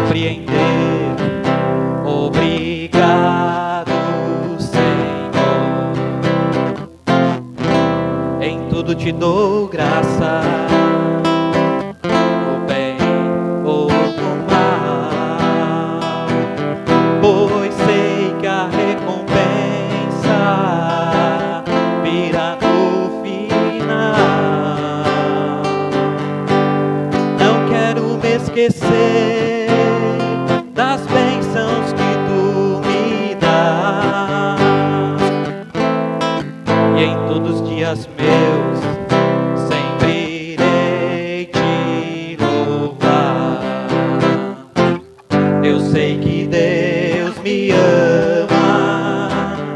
compreender. Obrigado, Senhor. Em tudo te dou graça, no bem ou no mal, pois sei que a recompensa virá no final. Não quero me esquecer das bênçãos que tu me dá, e em todos os dias meus sempre irei te louvar. Eu sei que Deus me ama,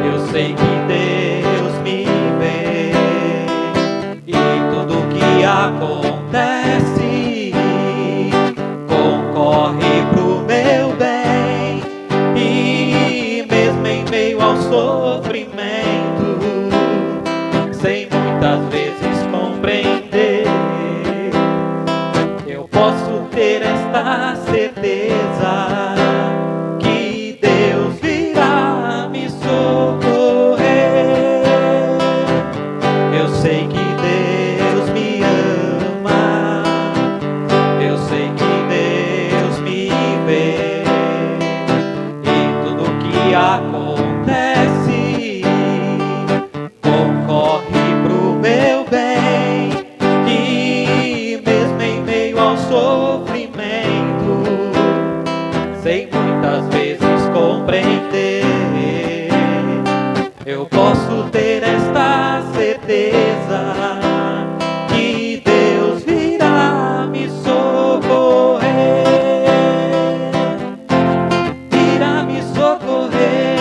eu sei que Deus me vê, e tudo que acontece concorre pro meu bem. E mesmo em meio ao sofrimento, sem muitas vezes compreender, eu posso ter esta certeza que Deus virá me socorrer. Eu sei que Deus me ama, eu sei que Deus me vê, e tudo que acontece concorre pro meu bem. E mesmo em meio ao sofrimento, sem muitas vezes compreender, eu posso ter esta certeza que Deus virá me socorrer. Virá me socorrer,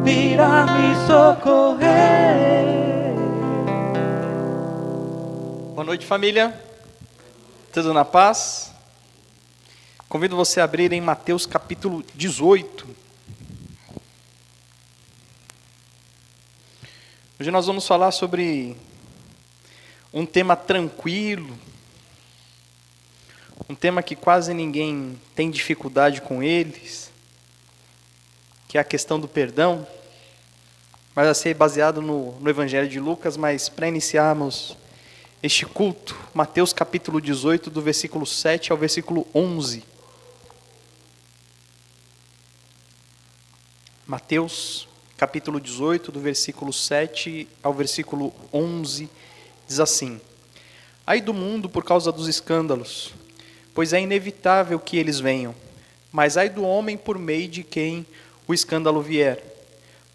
virá me socorrer. Boa noite, família. Tudo na paz? Convido você a abrir em Mateus capítulo 18. Hoje nós vamos falar sobre um tema tranquilo, um tema que quase ninguém tem dificuldade com eles, que é a questão do perdão, mas vai ser baseado no Evangelho de Lucas. Mas para iniciarmos este culto, Mateus capítulo 18, do versículo 7 ao versículo 11. Mateus capítulo 18, do versículo 7 ao versículo 11, diz assim: Ai do mundo por causa dos escândalos, pois é inevitável que eles venham, mas ai do homem por meio de quem o escândalo vier.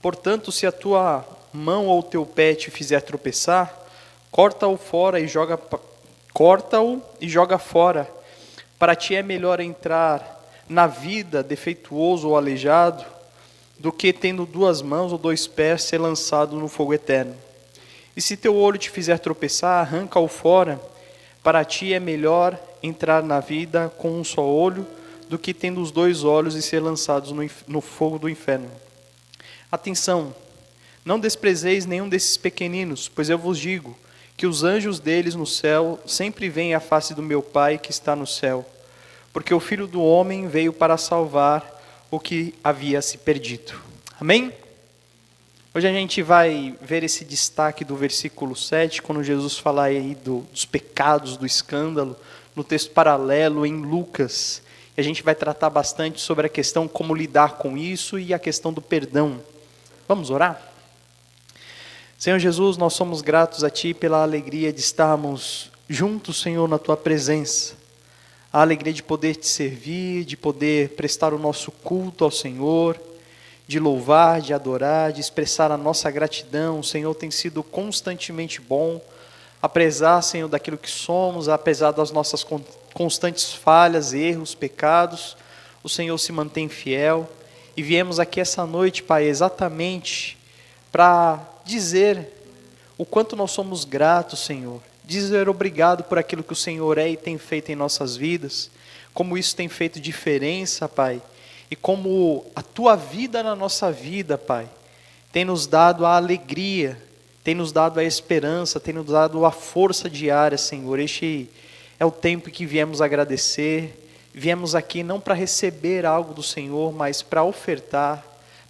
Portanto, se a tua mão ou o teu pé te fizer tropeçar, corta-o e joga fora. Para ti é melhor entrar na vida defeituoso ou aleijado, do que tendo 2 mãos ou 2 pés ser lançado no fogo eterno. E se teu olho te fizer tropeçar, arranca-o fora. Para ti é melhor entrar na vida com um só olho, do que tendo os 2 olhos e ser lançados no fogo do inferno. Atenção, não desprezeis nenhum desses pequeninos, pois eu vos digo que os anjos deles no céu sempre veem a face do meu Pai que está no céu. Porque o Filho do Homem veio para salvar o que havia se perdido. Amém? Hoje a gente vai ver esse destaque do versículo 7, quando Jesus fala aí dos pecados, do escândalo, no texto paralelo em Lucas. E a gente vai tratar bastante sobre a questão como lidar com isso e a questão do perdão. Vamos orar? Senhor Jesus, nós somos gratos a Ti pela alegria de estarmos juntos, Senhor, na Tua presença. A alegria de poder Te servir, de poder prestar o nosso culto ao Senhor, de louvar, de adorar, de expressar a nossa gratidão. O Senhor tem sido constantemente bom, apesar, Senhor, daquilo que somos, apesar das nossas constantes falhas, erros, pecados, o Senhor se mantém fiel. E viemos aqui essa noite, Pai, exatamente para dizer o quanto nós somos gratos, Senhor. Dizer obrigado por aquilo que o Senhor é e tem feito em nossas vidas, como isso tem feito diferença, Pai, e como a Tua vida na nossa vida, Pai, tem nos dado a alegria, tem nos dado a esperança, tem nos dado a força diária, Senhor. É o tempo em que viemos agradecer, viemos aqui não para receber algo do Senhor, mas para ofertar,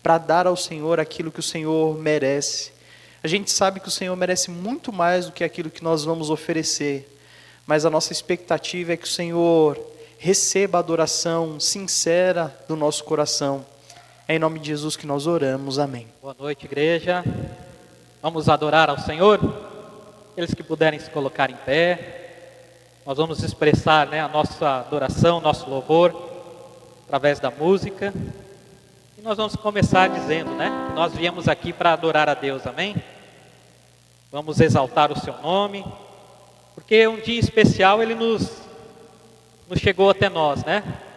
para dar ao Senhor aquilo que o Senhor merece. A gente sabe que o Senhor merece muito mais do que aquilo que nós vamos oferecer, mas a nossa expectativa é que o Senhor receba a adoração sincera do nosso coração. É em nome de Jesus que nós oramos, amém. Boa noite, igreja. Vamos adorar ao Senhor. Aqueles que puderem se colocar em pé, nós vamos expressar, a nossa adoração, nosso louvor, através da música. E nós vamos começar dizendo, que nós viemos aqui para adorar a Deus, amém? Vamos exaltar o seu nome, porque um dia especial Ele nos chegou até nós,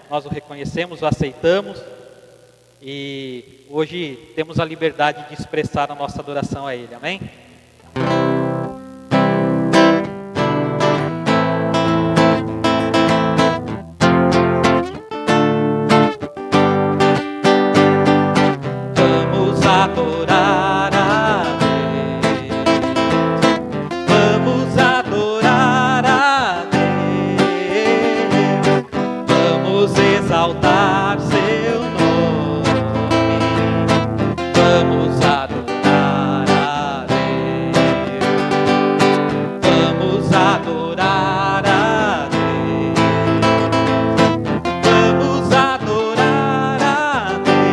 Nós o reconhecemos, o aceitamos, e hoje temos a liberdade de expressar a nossa adoração a Ele, amém? Vamos adorar a Deus, vamos adorar a Deus, vamos exaltar seu nome, vamos adorar a Deus, vamos adorar a Deus, vamos adorar a Deus,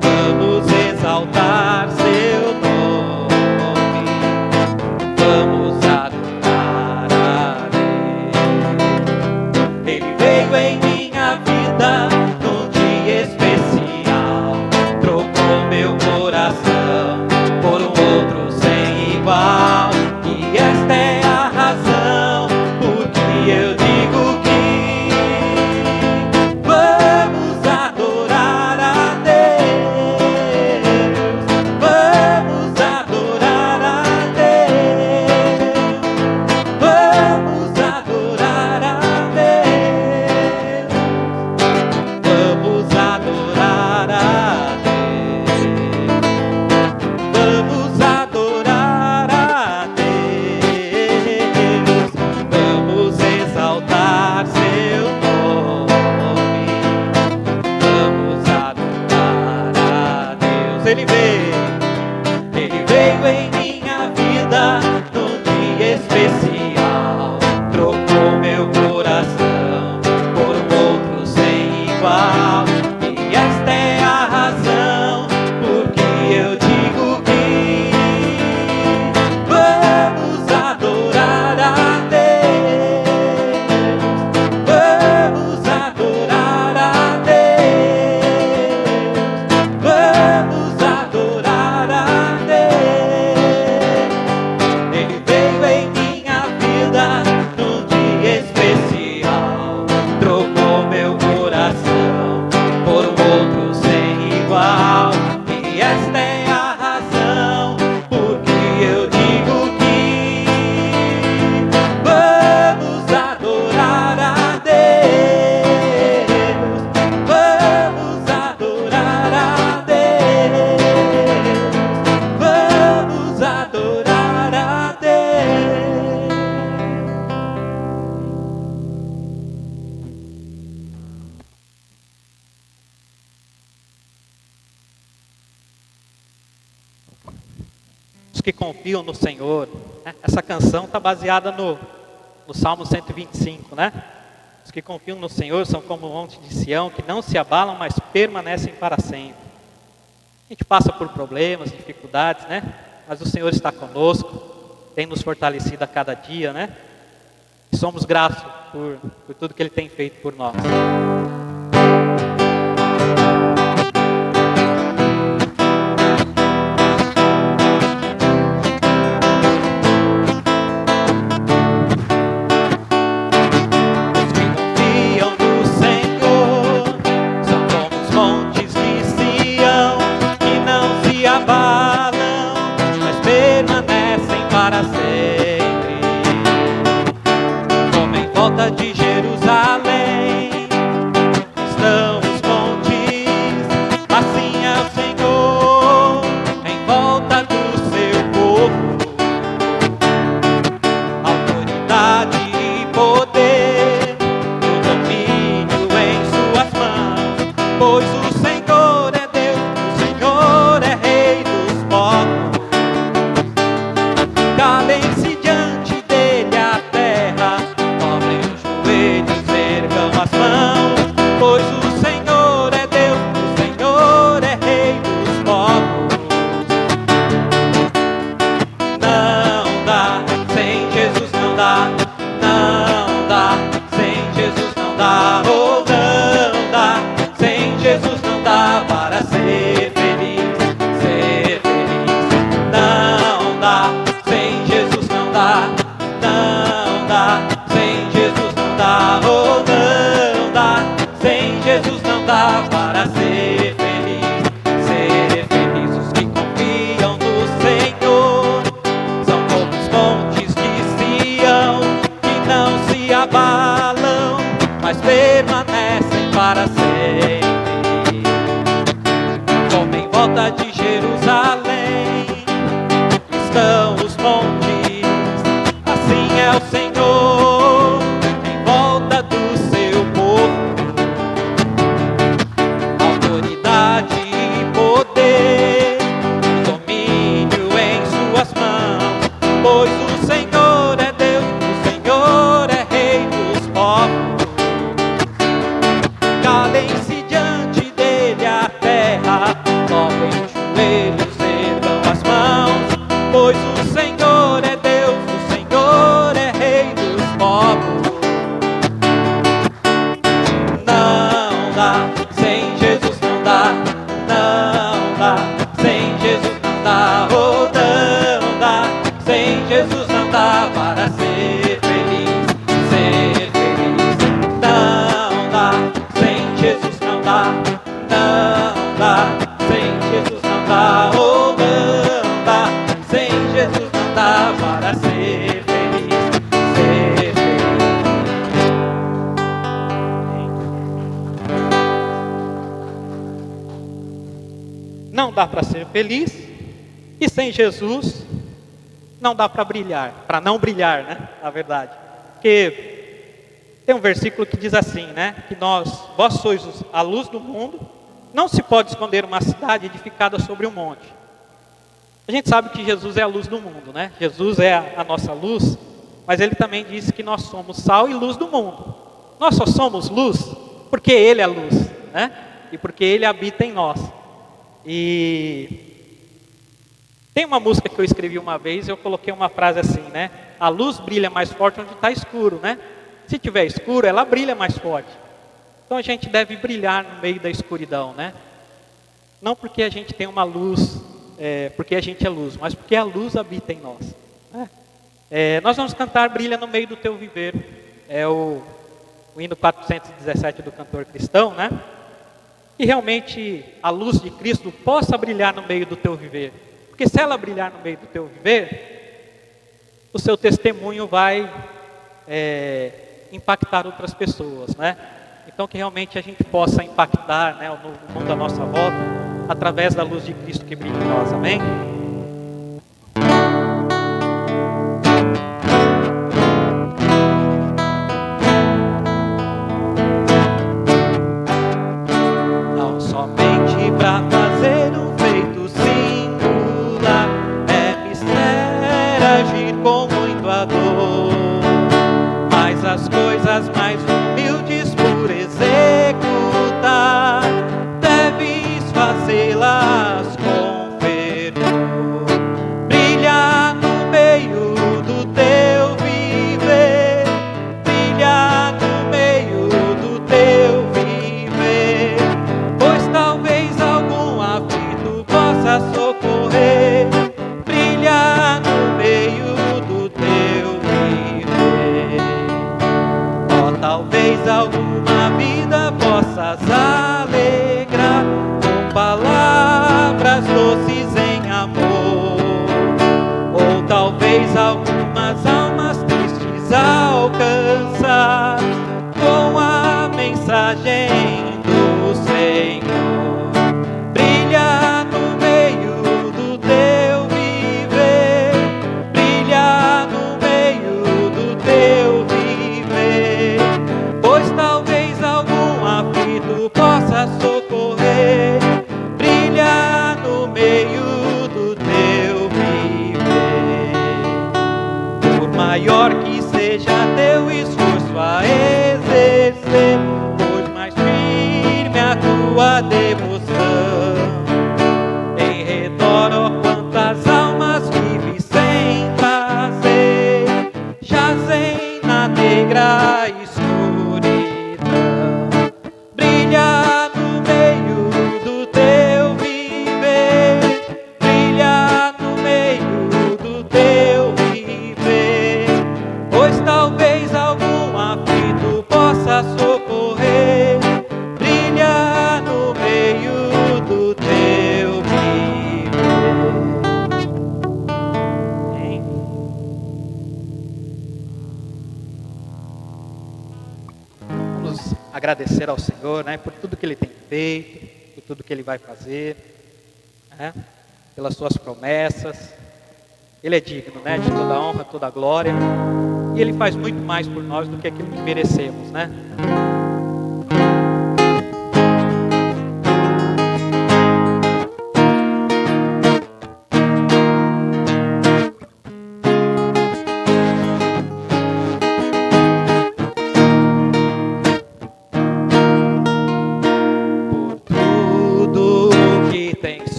vamos exaltar seu nome, vamos adorar a Deus. Ele veio em minha vida num dia especial, trocou meu coração por um outro sem igual, e esta é a razão por que eu digo que vamos adorar a Deus, vamos adorar a Deus, vamos adorar a Deus, vamos adorar a Deus, vamos adorar a Deus, vamos exaltar seu nome, vamos adorar a Deus. Ele veio em minha vida num dia especial, trocou meu coração por um outro sem igual, e esta é a razão por que eu digo que vamos adorar a Deus, vamos adorar a Deus, vamos adorar a Deus. Ele veio em minha vida num dia especial, trocou meu coração por um outro sem igual, e esta é a razão por que eu digo que vamos adorar a Deus, vamos adorar a Deus, vamos adorar a Deus. Os que confiam no Senhor, Essa canção está baseada no Salmo 125, Os que confiam no Senhor são como o monte de Sião, que não se abalam, mas permanecem para sempre. A gente passa por problemas, dificuldades, Mas o Senhor está conosco, tem nos fortalecido a cada dia, E somos gratos por tudo que Ele tem feito por nós. Os que confiam no Senhor são como os montes de Sião, que não se abalam, mas permanecem para sempre. Como em volta de Jerusalém estão os montes, assim é o Senhor em volta do seu povo. Autoridade dá, sem Jesus não dá, oh não dá, sem Jesus não dá para ser feliz. Ser feliz os que confiam no Senhor, são como os montes de Sião, que não se abalam, mas permanecem para sempre. Como em volta de Jerusalém estão os montes, assim é o Senhor em volta do seu povo. Autoridade e poder, domínio em suas mãos, pois o Senhor é Deus, o Senhor é Rei dos povos. Calem-se diante dele a terra, dobrem os joelhos, ergam as mãos, pois o Senhor é Deus, o Senhor é Rei dos povos. Não dá, sem Jesus não dá, não dá, sem Jesus não dá, oh não dá, sem Jesus não dá para ser feliz, ser feliz. Não dá, sem Jesus não dá, não dá, sem Jesus não dá, oh não dá, sem Jesus não dá para ser feliz, ser feliz. Não dá para ser feliz, e sem Jesus não dá para brilhar, para não brilhar, né? Na verdade, porque tem um versículo que diz assim, né? Que vós sois a luz do mundo, não se pode esconder uma cidade edificada sobre um monte. A gente sabe que Jesus é a luz do mundo, né? Jesus é a nossa luz, mas ele também disse que nós somos sal e luz do mundo. Nós só somos luz porque ele é luz, né? E porque ele habita em nós. E tem uma música que eu escrevi uma vez, eu coloquei uma frase assim, né? A luz brilha mais forte onde está escuro, né? Se tiver escuro, ela brilha mais forte. Então a gente deve brilhar no meio da escuridão, né? Não porque a gente tem uma luz, porque a gente é luz, mas porque a luz habita em nós, né? Nós vamos cantar Brilha no Meio do Teu Viver. É o hino 417 do cantor cristão, né? E realmente a luz de Cristo possa brilhar no meio do teu viver. Porque se ela brilhar no meio do teu viver, o seu testemunho vai impactar outras pessoas, né? Então que realmente a gente possa impactar, né, o mundo à nossa volta através da luz de Cristo que brilha em nós, amém? Pra fazer um feito singular, é mistério agir com muito ardor, mas as coisas mais humildes por executar, deves fazê-las com fervor. Brilha no meio do teu viver, brilha no meio do teu viver, pois talvez algum aflito possa socorrer. Brilha no meio do teu viver. Ó, talvez alguma vida possas alegrar com palavras doces em amor. Ou talvez algumas almas tristes alcançar com a mensagem do Senhor. Brilha no meio do teu viver, brilha no meio do teu viver, pois talvez algum aflito possa socorrer. Brilha no meio do teu viver. Por maior que seja teu esforço a exercer, pois mais firme a tua devoção. Em redor, ó, quantas almas vives sem prazer, jazem na negra escuridão. Brilha no meio do teu viver, brilha no meio do teu viver, pois talvez agradecer ao Senhor, né, por tudo que Ele tem feito, por tudo que Ele vai fazer, né, pelas suas promessas. Ele é digno, né, de toda a honra, toda a glória. E Ele faz muito mais por nós do que aquilo que merecemos, né?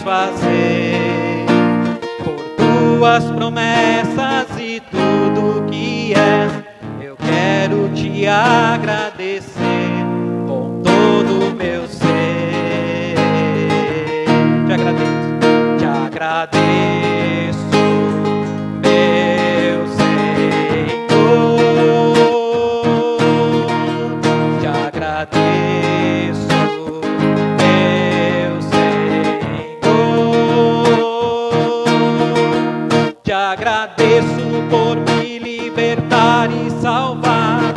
Fazer por tuas promessas e tudo que és, eu quero te agradecer com todo o meu ser. Te agradeço, meu Senhor, te agradeço. Te agradeço por me libertar e salvar,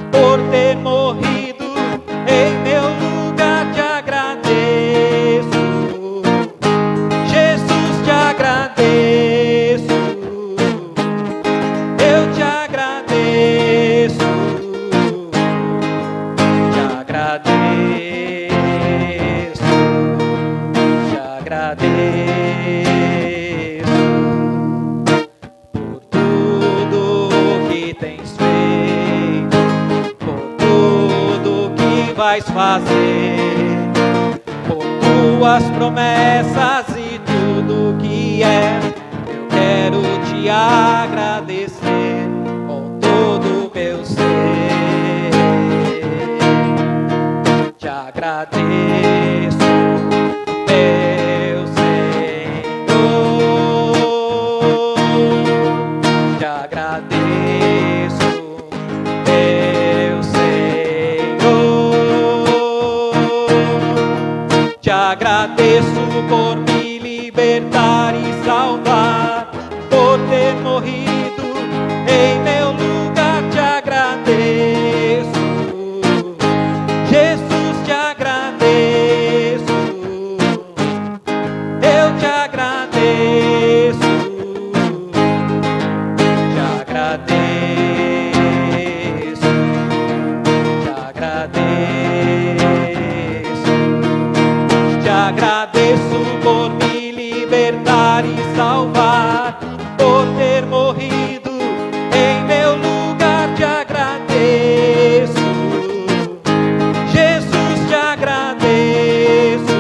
por ter morrido em meu lugar. Te agradeço, Jesus, te agradeço, eu te agradeço, te agradeço, te agradeço. Vais fazer por tuas promessas e tudo que é, eu quero te agradecer com todo o meu ser. Te agradeço, meu Senhor, te agradeço, meu Senhor. Te agradeço por me libertar e salvar, por ter morrido em meu lugar. Te agradeço, Jesus, te agradeço, eu te agradeço, te agradeço, te agradeço. Te agradeço por me libertar e salvar, por ter morrido em meu lugar. Te agradeço, Jesus, te agradeço,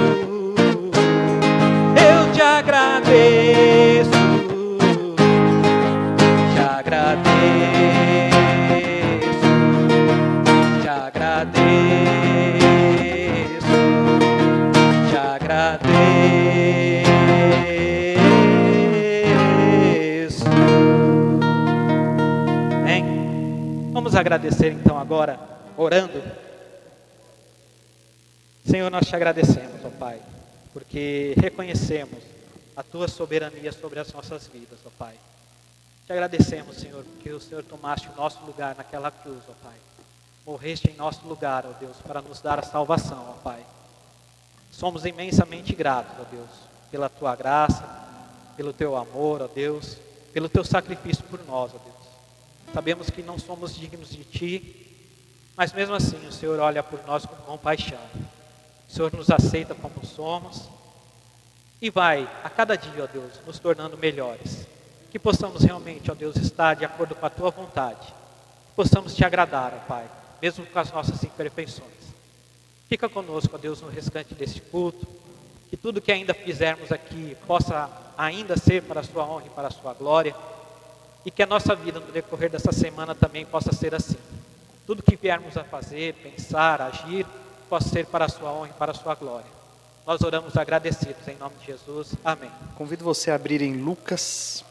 eu te agradeço, te agradeço, te agradeço, te agradeço. Amém? Vamos agradecer então agora, orando. Senhor, nós te agradecemos, ó Pai, porque reconhecemos a Tua soberania sobre as nossas vidas, ó Pai. Te agradecemos, Senhor, porque o Senhor tomaste o nosso lugar naquela cruz, ó Pai. Morreste em nosso lugar, ó Deus, para nos dar a salvação, ó Pai. Somos imensamente gratos, ó Deus, pela Tua graça, pelo Teu amor, ó Deus, pelo Teu sacrifício por nós, ó Deus. Sabemos que não somos dignos de Ti, mas mesmo assim o Senhor olha por nós com compaixão. O Senhor nos aceita como somos e vai, a cada dia, ó Deus, nos tornando melhores. Que possamos realmente, ó Deus, estar de acordo com a Tua vontade. Que possamos Te agradar, ó Pai, mesmo com as nossas imperfeições. Fica conosco, ó Deus, no restante deste culto. Que tudo que ainda fizermos aqui possa ainda ser para a Sua honra e para a Sua glória. E que a nossa vida no decorrer dessa semana também possa ser assim. Tudo que viermos a fazer, pensar, agir, possa ser para a Sua honra e para a Sua glória. Nós oramos agradecidos em nome de Jesus. Amém. Convido você a abrir em Lucas,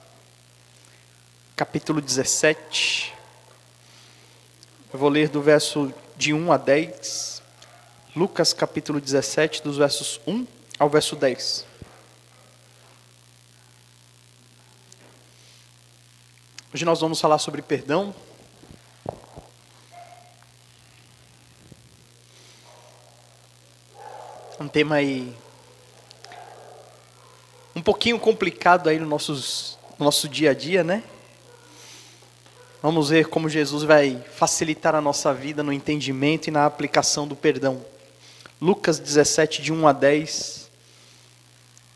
capítulo 17. Eu vou ler do verso de 1 a 10. Lucas, capítulo 17, dos versos 1 ao verso 10. Hoje nós vamos falar sobre perdão. Um tema aí um pouquinho complicado aí no nosso dia a dia, né? Vamos ver como Jesus vai facilitar a nossa vida no entendimento e na aplicação do perdão. Lucas 17, de 1 a 10,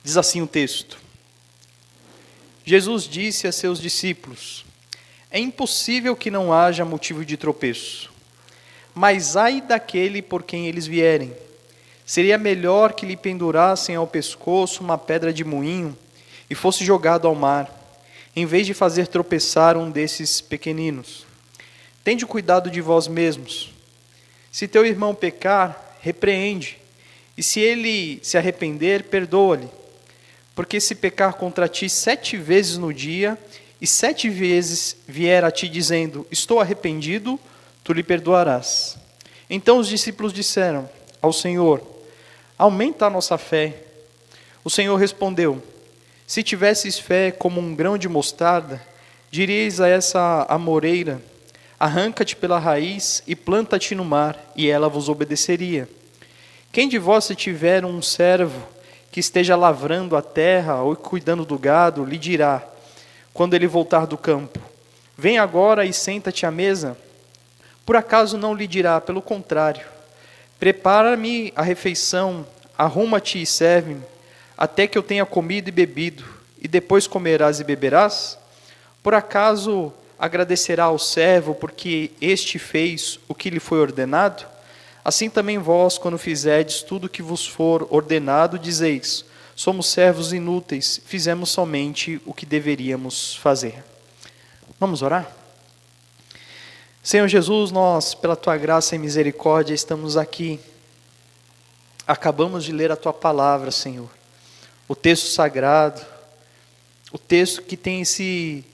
diz assim o texto. Jesus disse a seus discípulos: é impossível que não haja motivo de tropeço, mas ai daquele por quem eles vierem. Seria melhor que lhe pendurassem ao pescoço uma pedra de moinho e fosse jogado ao mar, em vez de fazer tropeçar um desses pequeninos. Tende cuidado de vós mesmos. Se teu irmão pecar, repreende, e se ele se arrepender, perdoa-lhe. Porque se pecar contra ti 7 vezes no dia, e 7 vezes vier a ti dizendo, estou arrependido, tu lhe perdoarás. Então os discípulos disseram ao Senhor, aumenta a nossa fé. O Senhor respondeu, se tivesses fé como um grão de mostarda, diríeis a essa amoreira, arranca-te pela raiz e planta-te no mar, e ela vos obedeceria. Quem de vós, se tiver um servo que esteja lavrando a terra ou cuidando do gado, lhe dirá, quando ele voltar do campo, vem agora e senta-te à mesa? Por acaso não lhe dirá, pelo contrário, prepara-me a refeição, arruma-te e serve-me, até que eu tenha comido e bebido, e depois comerás e beberás? Por acaso agradecerá ao servo, porque este fez o que lhe foi ordenado? Assim também vós, quando fizerdes tudo o que vos for ordenado, dizeis, somos servos inúteis, fizemos somente o que deveríamos fazer. Vamos orar? Senhor Jesus, nós, pela Tua graça e misericórdia, estamos aqui. Acabamos de ler a Tua palavra, Senhor. O texto sagrado, o texto que tem esse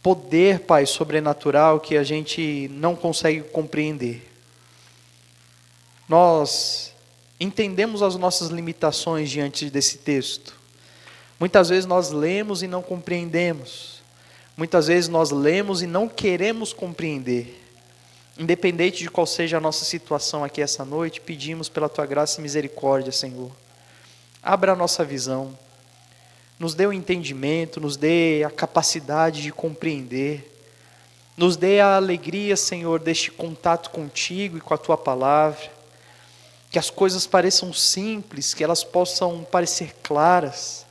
poder, Pai, sobrenatural que a gente não consegue compreender. Nós entendemos as nossas limitações diante desse texto. Muitas vezes nós lemos e não compreendemos. Muitas vezes nós lemos e não queremos compreender. Independente de qual seja a nossa situação aqui essa noite, pedimos pela Tua graça e misericórdia, Senhor. Abra a nossa visão. Nos dê o entendimento, nos dê a capacidade de compreender. Nos dê a alegria, Senhor, deste contato contigo e com a Tua palavra. Que as coisas pareçam simples, que elas possam parecer claras.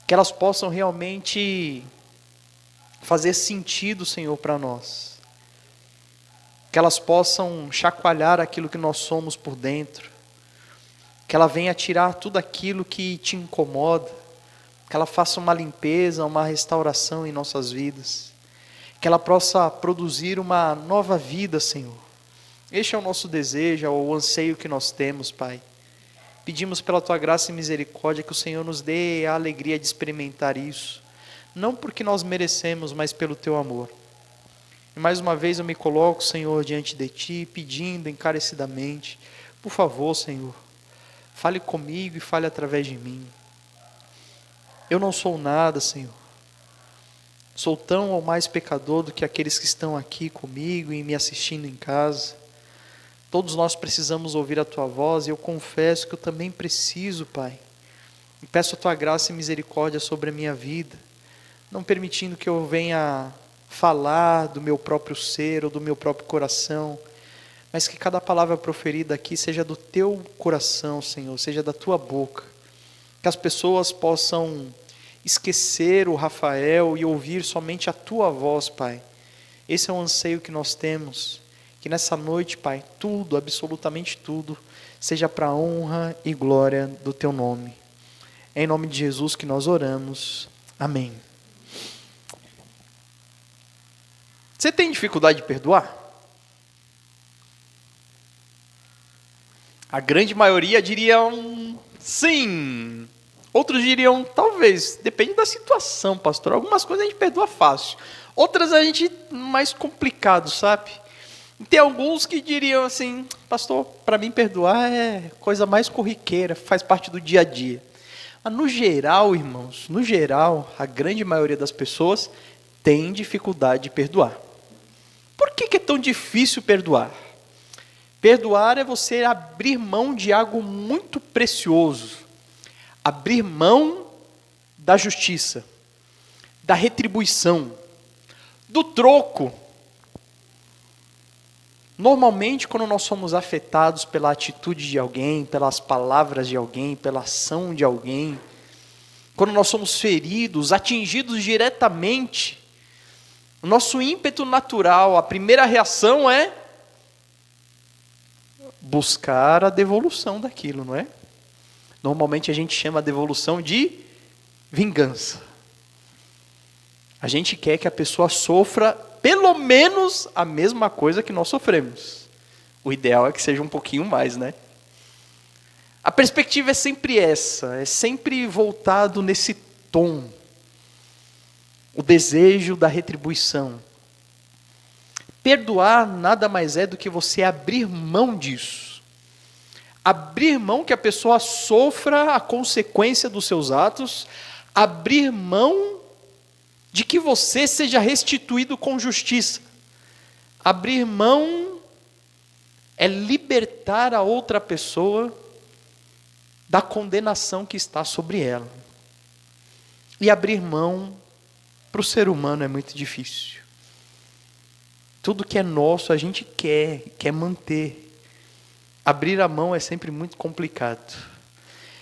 Que elas possam realmente fazer sentido, Senhor, para nós. Que elas possam chacoalhar aquilo que nós somos por dentro. Que ela venha tirar tudo aquilo que te incomoda. Que ela faça uma limpeza, uma restauração em nossas vidas. Que ela possa produzir uma nova vida, Senhor. Este é o nosso desejo, é o anseio que nós temos, Pai. Pedimos pela Tua graça e misericórdia que o Senhor nos dê a alegria de experimentar isso. Não porque nós merecemos, mas pelo Teu amor. E mais uma vez eu me coloco, Senhor, diante de Ti, pedindo encarecidamente, por favor, Senhor, fale comigo e fale através de mim. Eu não sou nada, Senhor. Sou tão ou mais pecador do que aqueles que estão aqui comigo e me assistindo em casa. Todos nós precisamos ouvir a Tua voz e eu confesso que eu também preciso, Pai. E peço a Tua graça e misericórdia sobre a minha vida, não permitindo que eu venha falar do meu próprio ser ou do meu próprio coração, mas que cada palavra proferida aqui seja do Teu coração, Senhor, seja da Tua boca. Que as pessoas possam esquecer o Rafael e ouvir somente a Tua voz, Pai. Esse é o anseio que nós temos. Que nessa noite, Pai, tudo, absolutamente tudo, seja para a honra e glória do Teu nome. É em nome de Jesus que nós oramos. Amém. Você tem dificuldade de perdoar? A grande maioria diriam sim. Outros diriam talvez. Depende da situação, pastor. Algumas coisas a gente perdoa fácil. Outras a gente mais complicado, sabe? Tem alguns que diriam assim, pastor, para mim perdoar é coisa mais corriqueira, faz parte do dia a dia. Mas no geral, irmãos, no geral, a grande maioria das pessoas tem dificuldade de perdoar. Por que é tão difícil perdoar? Perdoar é você abrir mão de algo muito precioso. Abrir mão da justiça, da retribuição, do troco. Normalmente, quando nós somos afetados pela atitude de alguém, pelas palavras de alguém, pela ação de alguém, quando nós somos feridos, atingidos diretamente, o nosso ímpeto natural, a primeira reação é buscar a devolução daquilo, não é? Normalmente a gente chama a devolução de vingança. A gente quer que a pessoa sofra pelo menos a mesma coisa que nós sofremos. O ideal é que seja um pouquinho mais, né? A perspectiva é sempre essa, é sempre voltado nesse tom. O desejo da retribuição. Perdoar nada mais é do que você abrir mão disso. Abrir mão que a pessoa sofra a consequência dos seus atos, abrir mão de que você seja restituído com justiça. Abrir mão é libertar a outra pessoa da condenação que está sobre ela. E abrir mão, para o ser humano, é muito difícil. Tudo que é nosso a gente quer manter. Abrir a mão é sempre muito complicado.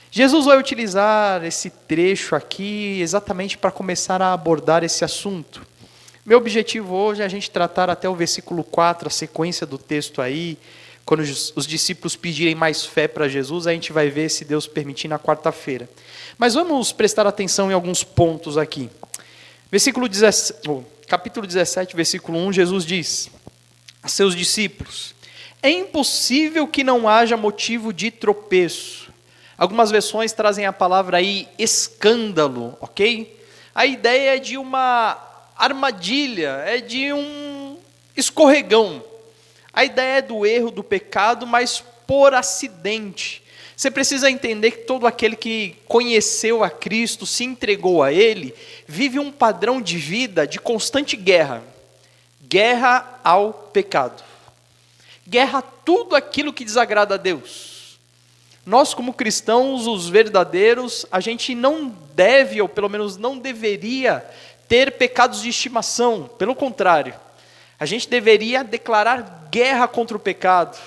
Jesus vai utilizar esse trecho aqui exatamente para começar a abordar esse assunto. Meu objetivo hoje é a gente tratar até o versículo 4, a sequência do texto aí. Quando os discípulos pedirem mais fé para Jesus, a gente vai ver, se Deus permitir, na quarta-feira. Mas vamos prestar atenção em alguns pontos aqui. Capítulo 17, versículo 1, Jesus diz a seus discípulos: é impossível que não haja motivo de tropeço. Algumas versões trazem a palavra aí escândalo, ok? A ideia é de uma armadilha, é de um escorregão. A ideia é do erro, do pecado, mas por acidente. Você precisa entender que todo aquele que conheceu a Cristo, se entregou a Ele, vive um padrão de vida de constante guerra. Guerra ao pecado. Guerra a tudo aquilo que desagrada a Deus. Nós, como cristãos, os verdadeiros, a gente não deve, ou pelo menos não deveria, ter pecados de estimação. Pelo contrário, a gente deveria declarar guerra contra o pecado,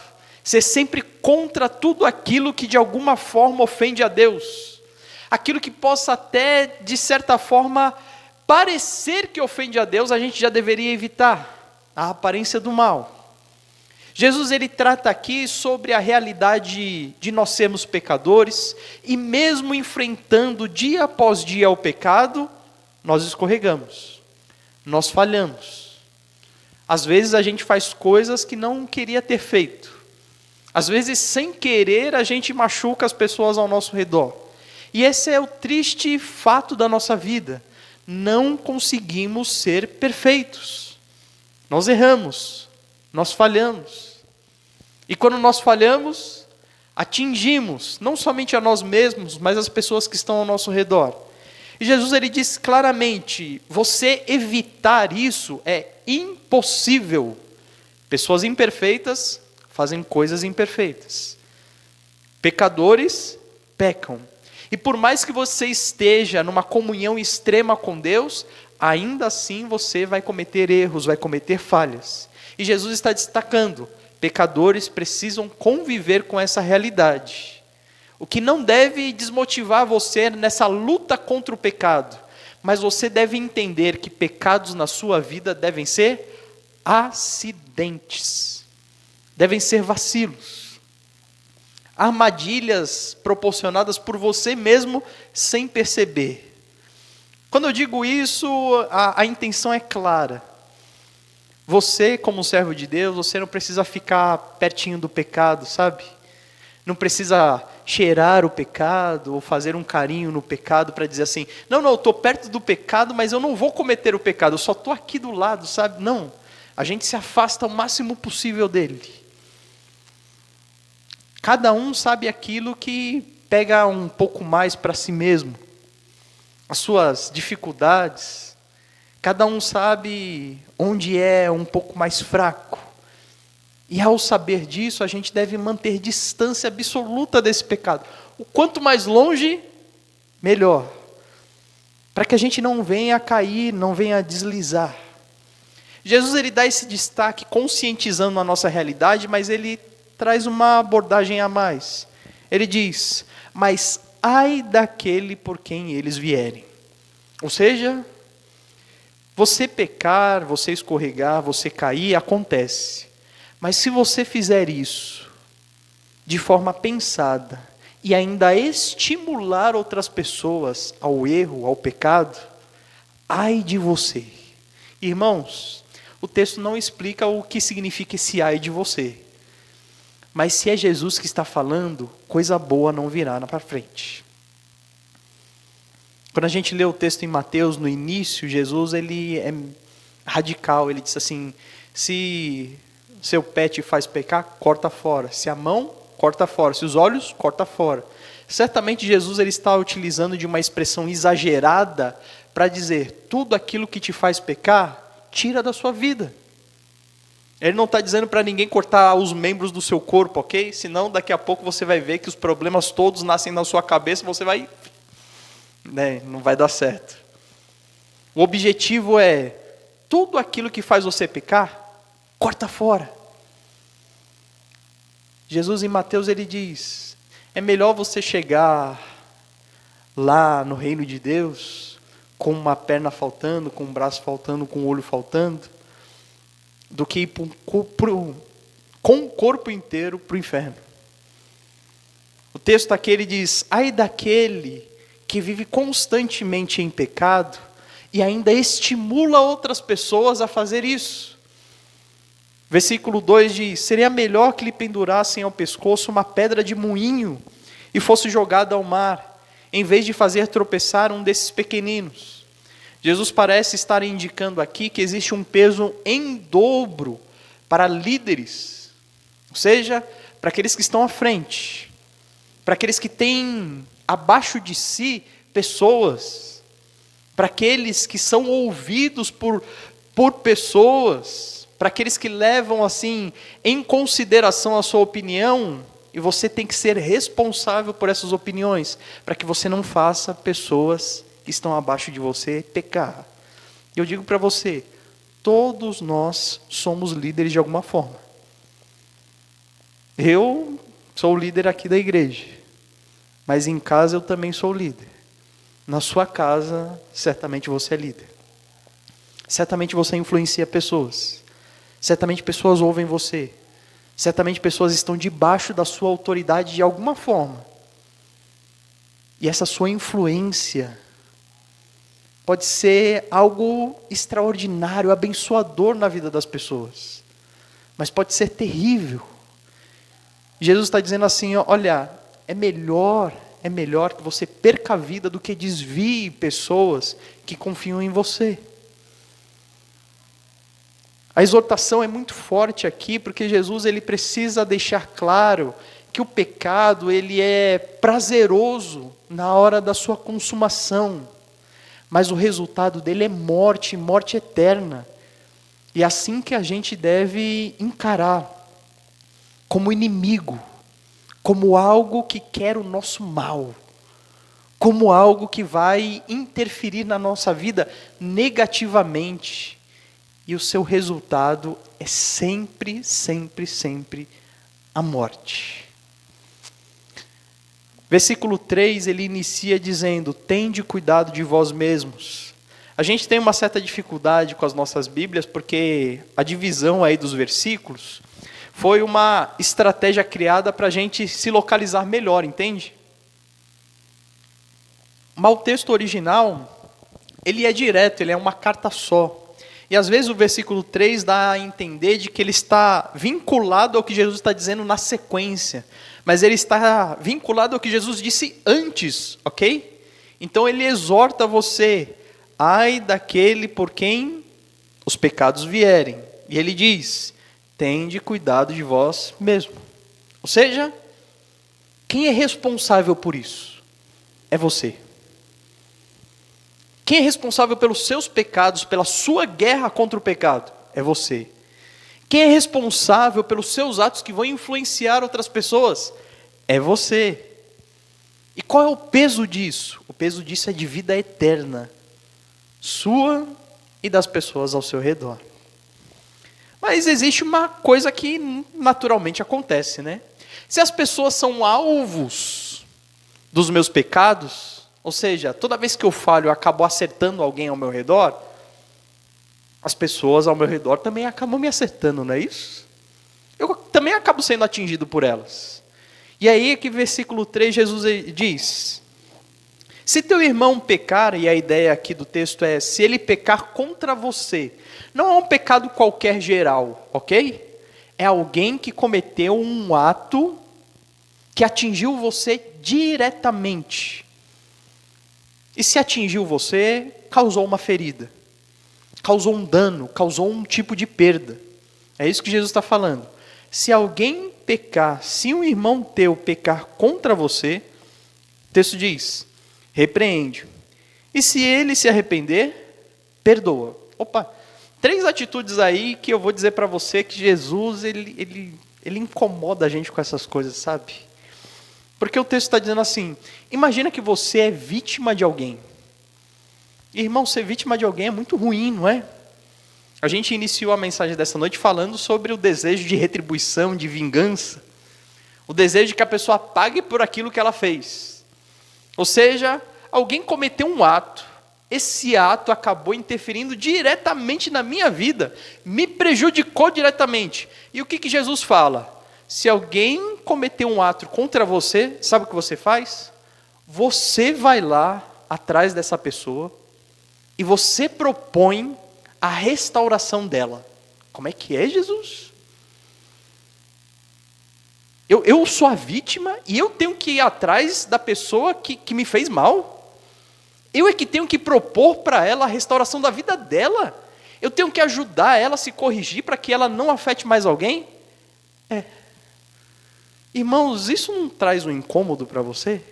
ser sempre contra tudo aquilo que de alguma forma ofende a Deus, aquilo que possa até, de certa forma, parecer que ofende a Deus, a gente já deveria evitar, a aparência do mal. Jesus, ele trata aqui sobre a realidade de nós sermos pecadores, e mesmo enfrentando dia após dia o pecado, nós escorregamos, nós falhamos. Às vezes a gente faz coisas que não queria ter feito. Às vezes, sem querer, a gente machuca as pessoas ao nosso redor. E esse é o triste fato da nossa vida. Não conseguimos ser perfeitos. Nós erramos, nós falhamos. E quando nós falhamos, atingimos não somente a nós mesmos, mas as pessoas que estão ao nosso redor. E Jesus, ele diz claramente, você evitar isso é impossível. Pessoas imperfeitas fazem coisas imperfeitas. Pecadores pecam. E por mais que você esteja numa comunhão extrema com Deus, ainda assim você vai cometer erros, vai cometer falhas. E Jesus está destacando, pecadores precisam conviver com essa realidade. O que não deve desmotivar você nessa luta contra o pecado, mas você deve entender que pecados na sua vida devem ser acidentes, devem ser vacilos, armadilhas proporcionadas por você mesmo sem perceber. Quando eu digo isso, a intenção é clara. Você, como servo de Deus, você não precisa ficar pertinho do pecado, sabe? Não precisa cheirar o pecado ou fazer um carinho no pecado para dizer assim, não, eu estou perto do pecado, mas eu não vou cometer o pecado, eu só estou aqui do lado, sabe? Não, a gente se afasta o máximo possível dele. Cada um sabe aquilo que pega um pouco mais para si mesmo, as suas dificuldades. Cada um sabe onde é um pouco mais fraco. E ao saber disso, a gente deve manter distância absoluta desse pecado. O quanto mais longe, melhor. Para que a gente não venha a cair, não venha a deslizar. Jesus ele dá esse destaque conscientizando a nossa realidade, mas ele traz uma abordagem a mais. Ele diz, mas ai daquele por quem eles vierem. Ou seja, você pecar, você escorregar, você cair, acontece. Mas se você fizer isso de forma pensada e ainda estimular outras pessoas ao erro, ao pecado, ai de você. Irmãos, o texto não explica o que significa esse ai de você. Mas se é Jesus que está falando, coisa boa não virá para frente. Quando a gente lê o texto em Mateus, no início, Jesus ele é radical. Ele diz assim, se seu pé te faz pecar, corta fora. Se a mão, corta fora. Se os olhos, corta fora. Certamente Jesus ele está utilizando de uma expressão exagerada para dizer, tudo aquilo que te faz pecar, tira da sua vida. Ele não está dizendo para ninguém cortar os membros do seu corpo, ok? Senão daqui a pouco você vai ver que os problemas todos nascem na sua cabeça, você vai... não vai dar certo. O objetivo é, tudo aquilo que faz você pecar, corta fora. Jesus em Mateus ele diz, é melhor você chegar lá no reino de Deus, com uma perna faltando, com um braço faltando, com um olho faltando, do que ir com o corpo inteiro para o inferno. O texto aqui ele diz, ai daquele que vive constantemente em pecado e ainda estimula outras pessoas a fazer isso. Versículo 2 diz, seria melhor que lhe pendurassem ao pescoço uma pedra de moinho e fosse jogada ao mar, em vez de fazer tropeçar um desses pequeninos. Jesus parece estar indicando aqui que existe um peso em dobro para líderes, ou seja, para aqueles que estão à frente, para aqueles que têm abaixo de si pessoas, para aqueles que são ouvidos por pessoas, para aqueles que levam assim em consideração a sua opinião, e você tem que ser responsável por essas opiniões, para que você não faça pessoas que estão abaixo de você pecar. Eu digo para você, todos nós somos líderes de alguma forma. Eu sou o líder aqui da igreja, mas em casa eu também sou líder. Na sua casa, certamente você é líder. Certamente você influencia pessoas. Certamente pessoas ouvem você. Certamente pessoas estão debaixo da sua autoridade de alguma forma. E essa sua influência pode ser algo extraordinário, abençoador na vida das pessoas. Mas pode ser terrível. Jesus está dizendo assim, olha, é melhor que você perca a vida do que desvie pessoas que confiam em você. A exortação é muito forte aqui, porque Jesus ele precisa deixar claro que o pecado ele é prazeroso na hora da sua consumação, mas o resultado dele é morte, morte eterna. E é assim que a gente deve encarar, como inimigo, como algo que quer o nosso mal, como algo que vai interferir na nossa vida negativamente. E o seu resultado é sempre, sempre, sempre a morte. Versículo 3, ele inicia dizendo, tende cuidado de vós mesmos. A gente tem uma certa dificuldade com as nossas Bíblias, porque a divisão aí dos versículos foi uma estratégia criada para a gente se localizar melhor, entende? Mas o texto original, ele é direto, ele é uma carta só. E às vezes o versículo 3 dá a entender de que ele está vinculado ao que Jesus está dizendo na sequência. Mas ele está vinculado ao que Jesus disse antes, ok? Então ele exorta você, ai daquele por quem os pecados vierem. E ele diz, tende cuidado de vós mesmo. Ou seja, quem é responsável por isso? É você. Quem é responsável pelos seus pecados, pela sua guerra contra o pecado? É você. Quem é responsável pelos seus atos que vão influenciar outras pessoas? É você. E qual é o peso disso? O peso disso é de vida eterna, sua e das pessoas ao seu redor. Mas existe uma coisa que naturalmente acontece, né? Se as pessoas são alvos dos meus pecados, ou seja, toda vez que eu falho eu acabo acertando alguém ao meu redor, as pessoas ao meu redor também acabam me acertando, não é isso? Eu também acabo sendo atingido por elas. E aí que versículo 3 Jesus diz: se teu irmão pecar, e a ideia aqui do texto é, se ele pecar contra você, não é um pecado qualquer geral, ok? É alguém que cometeu um ato que atingiu você diretamente. E se atingiu você, causou uma ferida, causou um dano, causou um tipo de perda. É isso que Jesus está falando. Se alguém pecar, se um irmão teu pecar contra você, o texto diz, repreende. E se ele se arrepender, perdoa. Opa, 3 atitudes aí que eu vou dizer para você que Jesus, ele incomoda a gente com essas coisas, sabe? Porque o texto está dizendo assim, imagina que você é vítima de alguém. Irmão, ser vítima de alguém é muito ruim, não é? A gente iniciou a mensagem dessa noite falando sobre o desejo de retribuição, de vingança. O desejo de que a pessoa pague por aquilo que ela fez. Ou seja, alguém cometeu um ato. Esse ato acabou interferindo diretamente na minha vida. Me prejudicou diretamente. E o que Jesus fala? Se alguém cometeu um ato contra você, sabe o que você faz? Você vai lá atrás dessa pessoa e você propõe a restauração dela. Como é que é, Jesus? Eu sou a vítima e eu tenho que ir atrás da pessoa que me fez mal? Eu é que tenho que propor para ela a restauração da vida dela? Eu tenho que ajudar ela a se corrigir para que ela não afete mais alguém? Irmãos, isso não traz um incômodo para você?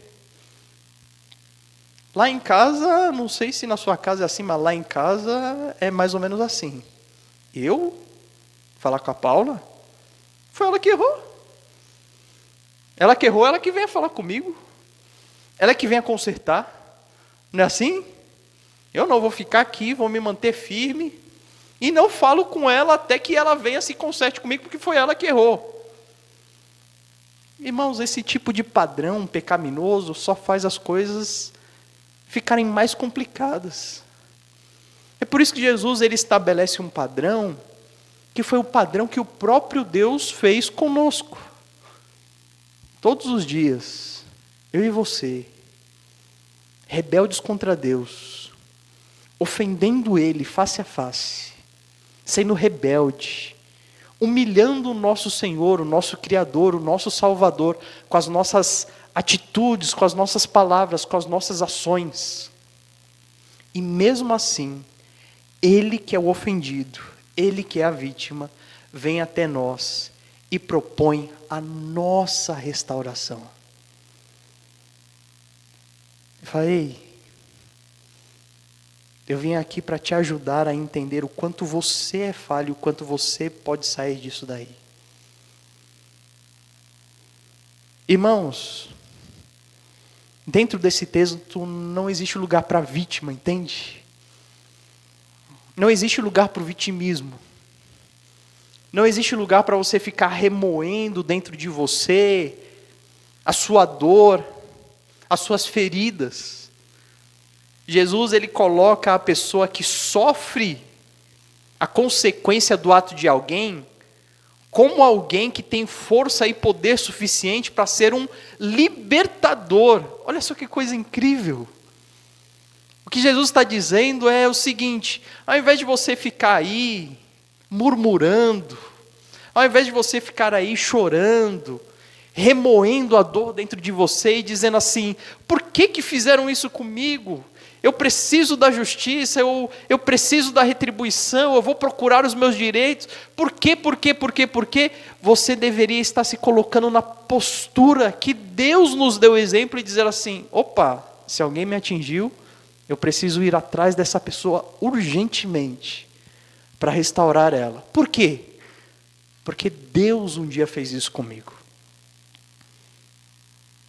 Lá em casa, não sei se na sua casa é assim, mas lá em casa é mais ou menos assim. Eu falar com a Paula, foi ela que errou. Ela que errou, ela que vem falar comigo. Ela que vem a consertar. Não é assim? Eu não vou ficar aqui, vou me manter firme e não falo com ela até que ela venha se conserte comigo, porque foi ela que errou. Irmãos, esse tipo de padrão pecaminoso só faz as coisas ficarem mais complicadas. É por isso que Jesus ele estabelece um padrão que foi o padrão que o próprio Deus fez conosco. Todos os dias, eu e você, rebeldes contra Deus, ofendendo Ele face a face, sendo rebelde, humilhando o nosso Senhor, o nosso Criador, o nosso Salvador, com as nossas atitudes, com as nossas palavras, com as nossas ações. E mesmo assim, Ele que é o ofendido, Ele que é a vítima, vem até nós e propõe a nossa restauração. Eu falei, eu vim aqui para te ajudar a entender o quanto você é falho, o quanto você pode sair disso daí. Irmãos, dentro desse texto não existe lugar para a vítima, entende? Não existe lugar para o vitimismo. Não existe lugar para você ficar remoendo dentro de você a sua dor, as suas feridas. Jesus, ele coloca a pessoa que sofre a consequência do ato de alguém como alguém que tem força e poder suficiente para ser um libertador. Olha só que coisa incrível. O que Jesus está dizendo é o seguinte: ao invés de você ficar aí murmurando, ao invés de você ficar aí chorando, remoendo a dor dentro de você e dizendo assim, por que fizeram isso comigo? Eu preciso da justiça, eu preciso da retribuição, eu vou procurar os meus direitos. Por quê? Você deveria estar se colocando na postura que Deus nos deu exemplo e dizer assim, opa, se alguém me atingiu, Eu preciso ir atrás dessa pessoa urgentemente para restaurar ela. Por quê? Porque Deus um dia fez isso comigo.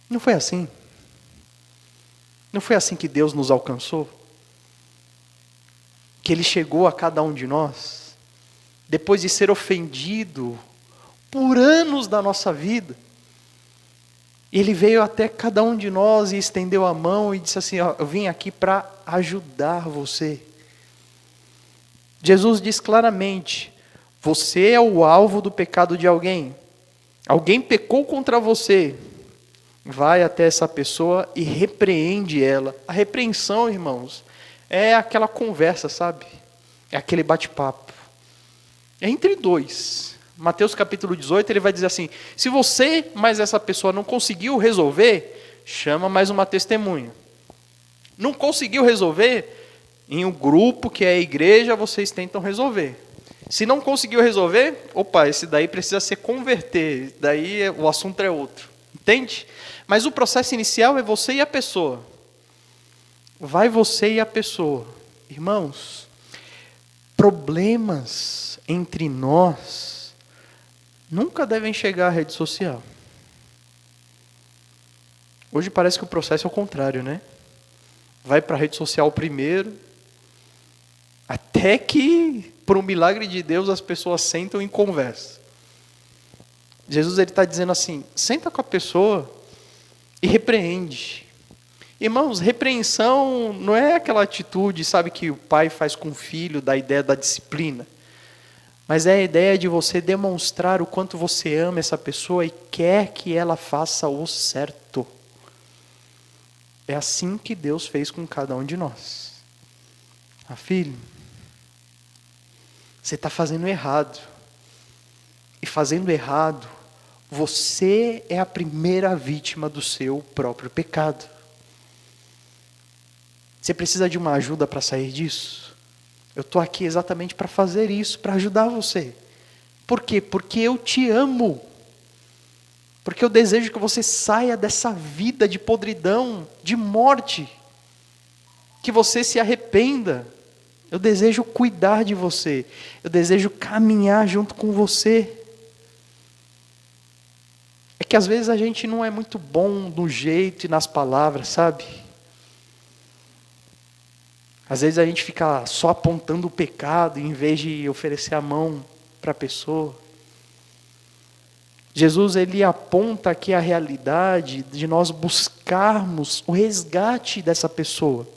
Não foi assim? Não foi assim que Deus nos alcançou? Que Ele chegou a cada um de nós, depois de ser ofendido por anos da nossa vida. Ele veio até cada um de nós e estendeu a mão e disse assim, ó, eu vim aqui para ajudar você. Jesus diz claramente, você é o alvo do pecado de alguém. Alguém pecou contra você. Vai até essa pessoa e repreende ela. A repreensão, irmãos, é aquela conversa, sabe? É aquele bate-papo. É entre dois. Mateus capítulo 18, ele vai dizer assim, se você mais essa pessoa não conseguiu resolver, chama mais uma testemunha. Não conseguiu resolver, em um grupo que é a igreja, vocês tentam resolver. Se não conseguiu resolver, opa, esse daí precisa se converter, daí o assunto é outro. Entende? Mas o processo inicial é você e a pessoa. Vai você e a pessoa. Irmãos, problemas entre nós nunca devem chegar à rede social. Hoje parece que o processo é o contrário, né? Vai para a rede social primeiro, até que, por um milagre de Deus, as pessoas sentam e conversam. Jesus está dizendo assim, senta com a pessoa e repreende. Irmãos, repreensão não é aquela atitude, sabe, que o pai faz com o filho, da ideia da disciplina. Mas é a ideia de você demonstrar o quanto você ama essa pessoa e quer que ela faça o certo. É assim que Deus fez com cada um de nós. Filho, você está fazendo errado. E fazendo errado, você é a primeira vítima do seu próprio pecado. Você precisa de uma ajuda para sair disso? Eu estou aqui exatamente para fazer isso, para ajudar você. Por quê? Porque eu te amo. Porque eu desejo que você saia dessa vida de podridão, de morte. Que você se arrependa. Eu desejo cuidar de você. Eu desejo caminhar junto com você. É que às vezes a gente não é muito bom no jeito e nas palavras, sabe? Às vezes a gente fica só apontando o pecado em vez de oferecer a mão para a pessoa. Jesus, ele aponta aqui a realidade de nós buscarmos o resgate dessa pessoa.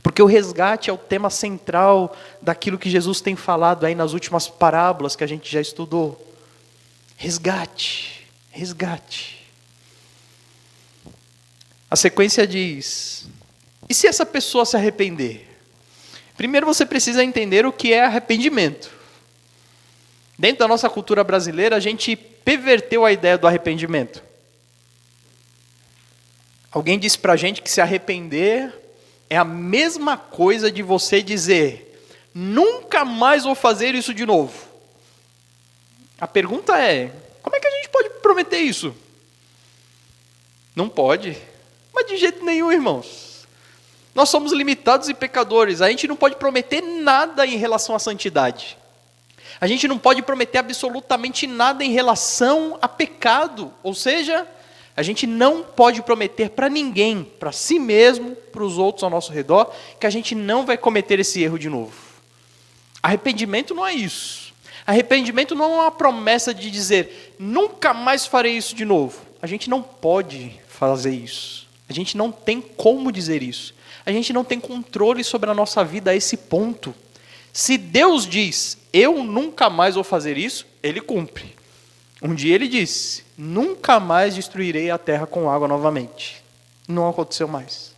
Porque o resgate é o tema central daquilo que Jesus tem falado aí nas últimas parábolas que a gente já estudou. Resgate, resgate. A sequência diz... E se essa pessoa se arrepender? Primeiro você precisa entender o que é arrependimento. Dentro da nossa cultura brasileira, a gente perverteu a ideia do arrependimento. Alguém disse pra gente que se arrepender é a mesma coisa de você dizer, nunca mais vou fazer isso de novo. A pergunta é, como é que a gente pode prometer isso? Não pode, mas de jeito nenhum, irmãos. Nós somos limitados e pecadores, a gente não pode prometer nada em relação à santidade. A gente não pode prometer absolutamente nada em relação a pecado. Ou seja, a gente não pode prometer para ninguém, para si mesmo, para os outros ao nosso redor, que a gente não vai cometer esse erro de novo. Arrependimento não é isso. Arrependimento não é uma promessa de dizer, nunca mais farei isso de novo. A gente não pode fazer isso. A gente não tem como dizer isso. A gente não tem controle sobre a nossa vida a esse ponto. Se Deus diz, eu nunca mais vou fazer isso, Ele cumpre. Um dia Ele disse, nunca mais destruirei a terra com água novamente. Não aconteceu mais.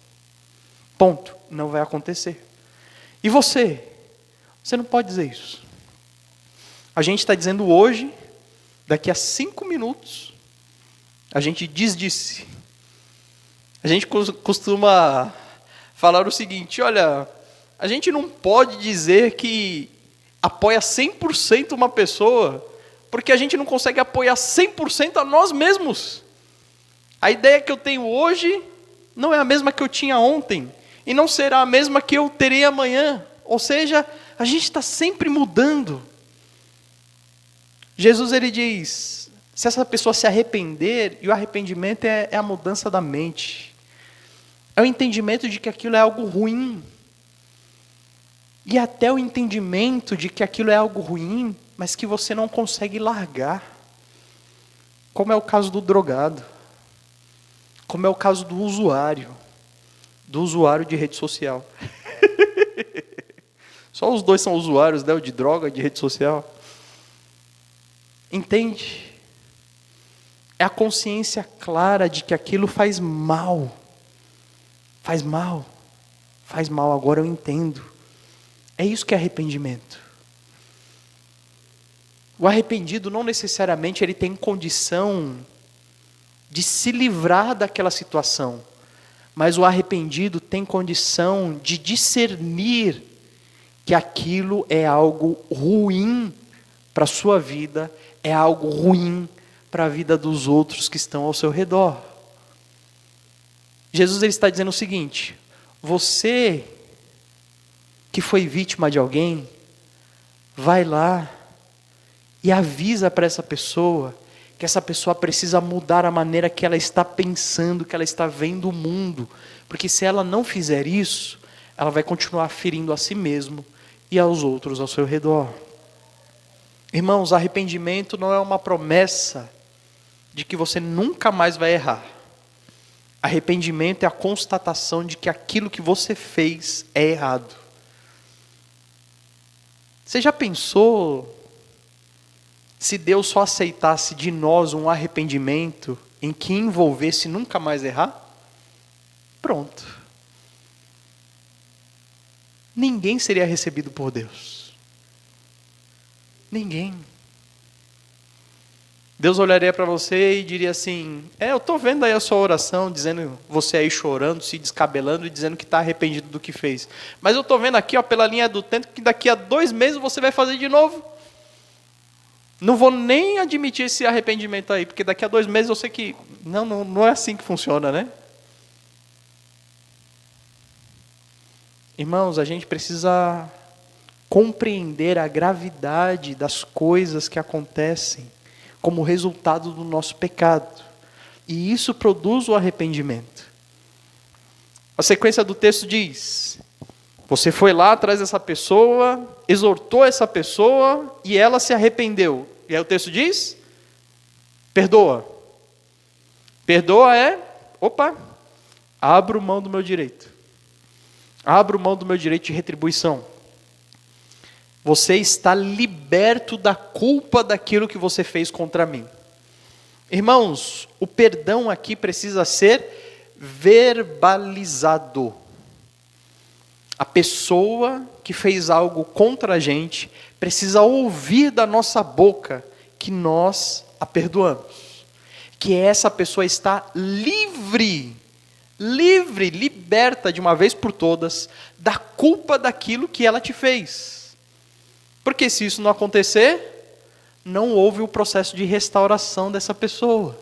Ponto. Não vai acontecer. E você? Você não pode dizer isso. A gente está dizendo hoje, daqui a 5 minutos, a gente desdisse. A gente costuma falar o seguinte, olha, a gente não pode dizer que apoia 100% uma pessoa, porque a gente não consegue apoiar 100% a nós mesmos. A ideia que eu tenho hoje não é a mesma que eu tinha ontem. e não será a mesma que eu terei amanhã. Ou seja, a gente está sempre mudando. Jesus ele diz, se essa pessoa se arrepender, e o arrependimento é a mudança da mente, é o entendimento de que aquilo é algo ruim, e até o entendimento de que aquilo é algo ruim, mas que você não consegue largar, como é o caso do drogado, como é o caso do usuário de rede social. Só os dois são usuários, né, o de droga, de rede social. Entende? É a consciência clara de que aquilo faz mal. Faz mal. Faz mal, agora eu entendo. É isso que é arrependimento. O arrependido não necessariamente ele tem condição de se livrar daquela situação. Mas o arrependido tem condição de discernir que aquilo é algo ruim para a sua vida, é algo ruim para a vida dos outros que estão ao seu redor. Jesus ele está dizendo o seguinte: você que foi vítima de alguém, vai lá e avisa para essa pessoa que essa pessoa precisa mudar a maneira que ela está pensando, que ela está vendo o mundo, porque se ela não fizer isso, ela vai continuar ferindo a si mesma e aos outros ao seu redor. Irmãos, arrependimento não é uma promessa de que você nunca mais vai errar. Arrependimento é a constatação de que aquilo que você fez é errado. Você já pensou se Deus só aceitasse de nós um arrependimento em que envolvesse nunca mais errar? Pronto. Ninguém seria recebido por Deus. Ninguém. Deus olharia para você e diria assim: eu estou vendo aí a sua oração, dizendo você aí chorando, se descabelando e dizendo que está arrependido do que fez. Mas eu estou vendo aqui, pela linha do tempo, que daqui a 2 meses você vai fazer de novo. Não vou nem admitir esse arrependimento aí, porque daqui a 2 meses eu sei que não é assim que funciona, né? Irmãos, a gente precisa compreender a gravidade das coisas que acontecem como resultado do nosso pecado. E isso produz o arrependimento. A sequência do texto diz: você foi lá atrás dessa pessoa, exortou essa pessoa e ela se arrependeu. E aí o texto diz: perdoa. Perdoa abro mão do meu direito. Abro mão do meu direito de retribuição. Você está liberto da culpa daquilo que você fez contra mim. Irmãos, o perdão aqui precisa ser verbalizado. A pessoa que fez algo contra a gente precisa ouvir da nossa boca que nós a perdoamos. Que essa pessoa está livre, liberta de uma vez por todas da culpa daquilo que ela te fez. Porque se isso não acontecer, não houve o processo de restauração dessa pessoa.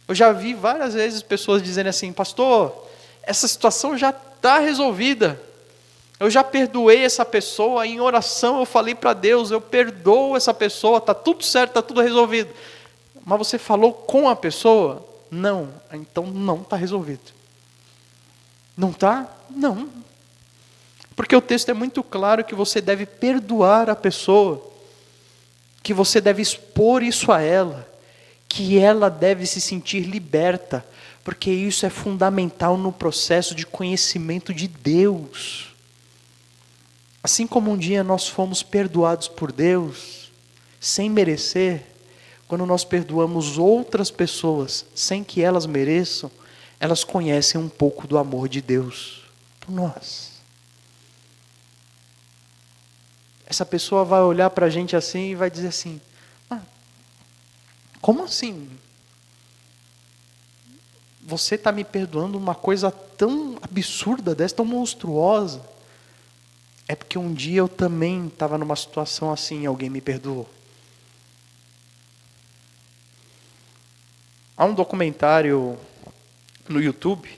Eu já vi várias vezes pessoas dizendo assim: pastor, essa situação já está resolvida. Eu já perdoei essa pessoa, em oração eu falei para Deus, eu perdoo essa pessoa, está tudo certo, está tudo resolvido. Mas você falou com a pessoa? Não, então não está resolvido. Não está? Não. Porque o texto é muito claro que você deve perdoar a pessoa, que você deve expor isso a ela, que ela deve se sentir liberta, porque isso é fundamental no processo de conhecimento de Deus. Assim como um dia nós fomos perdoados por Deus, sem merecer, quando nós perdoamos outras pessoas, sem que elas mereçam, elas conhecem um pouco do amor de Deus por nós. Essa pessoa vai olhar para a gente assim e vai dizer assim: como assim? Você está me perdoando uma coisa tão absurda dessa, tão monstruosa? É porque um dia eu também estava numa situação assim e alguém me perdoou. Há um documentário no YouTube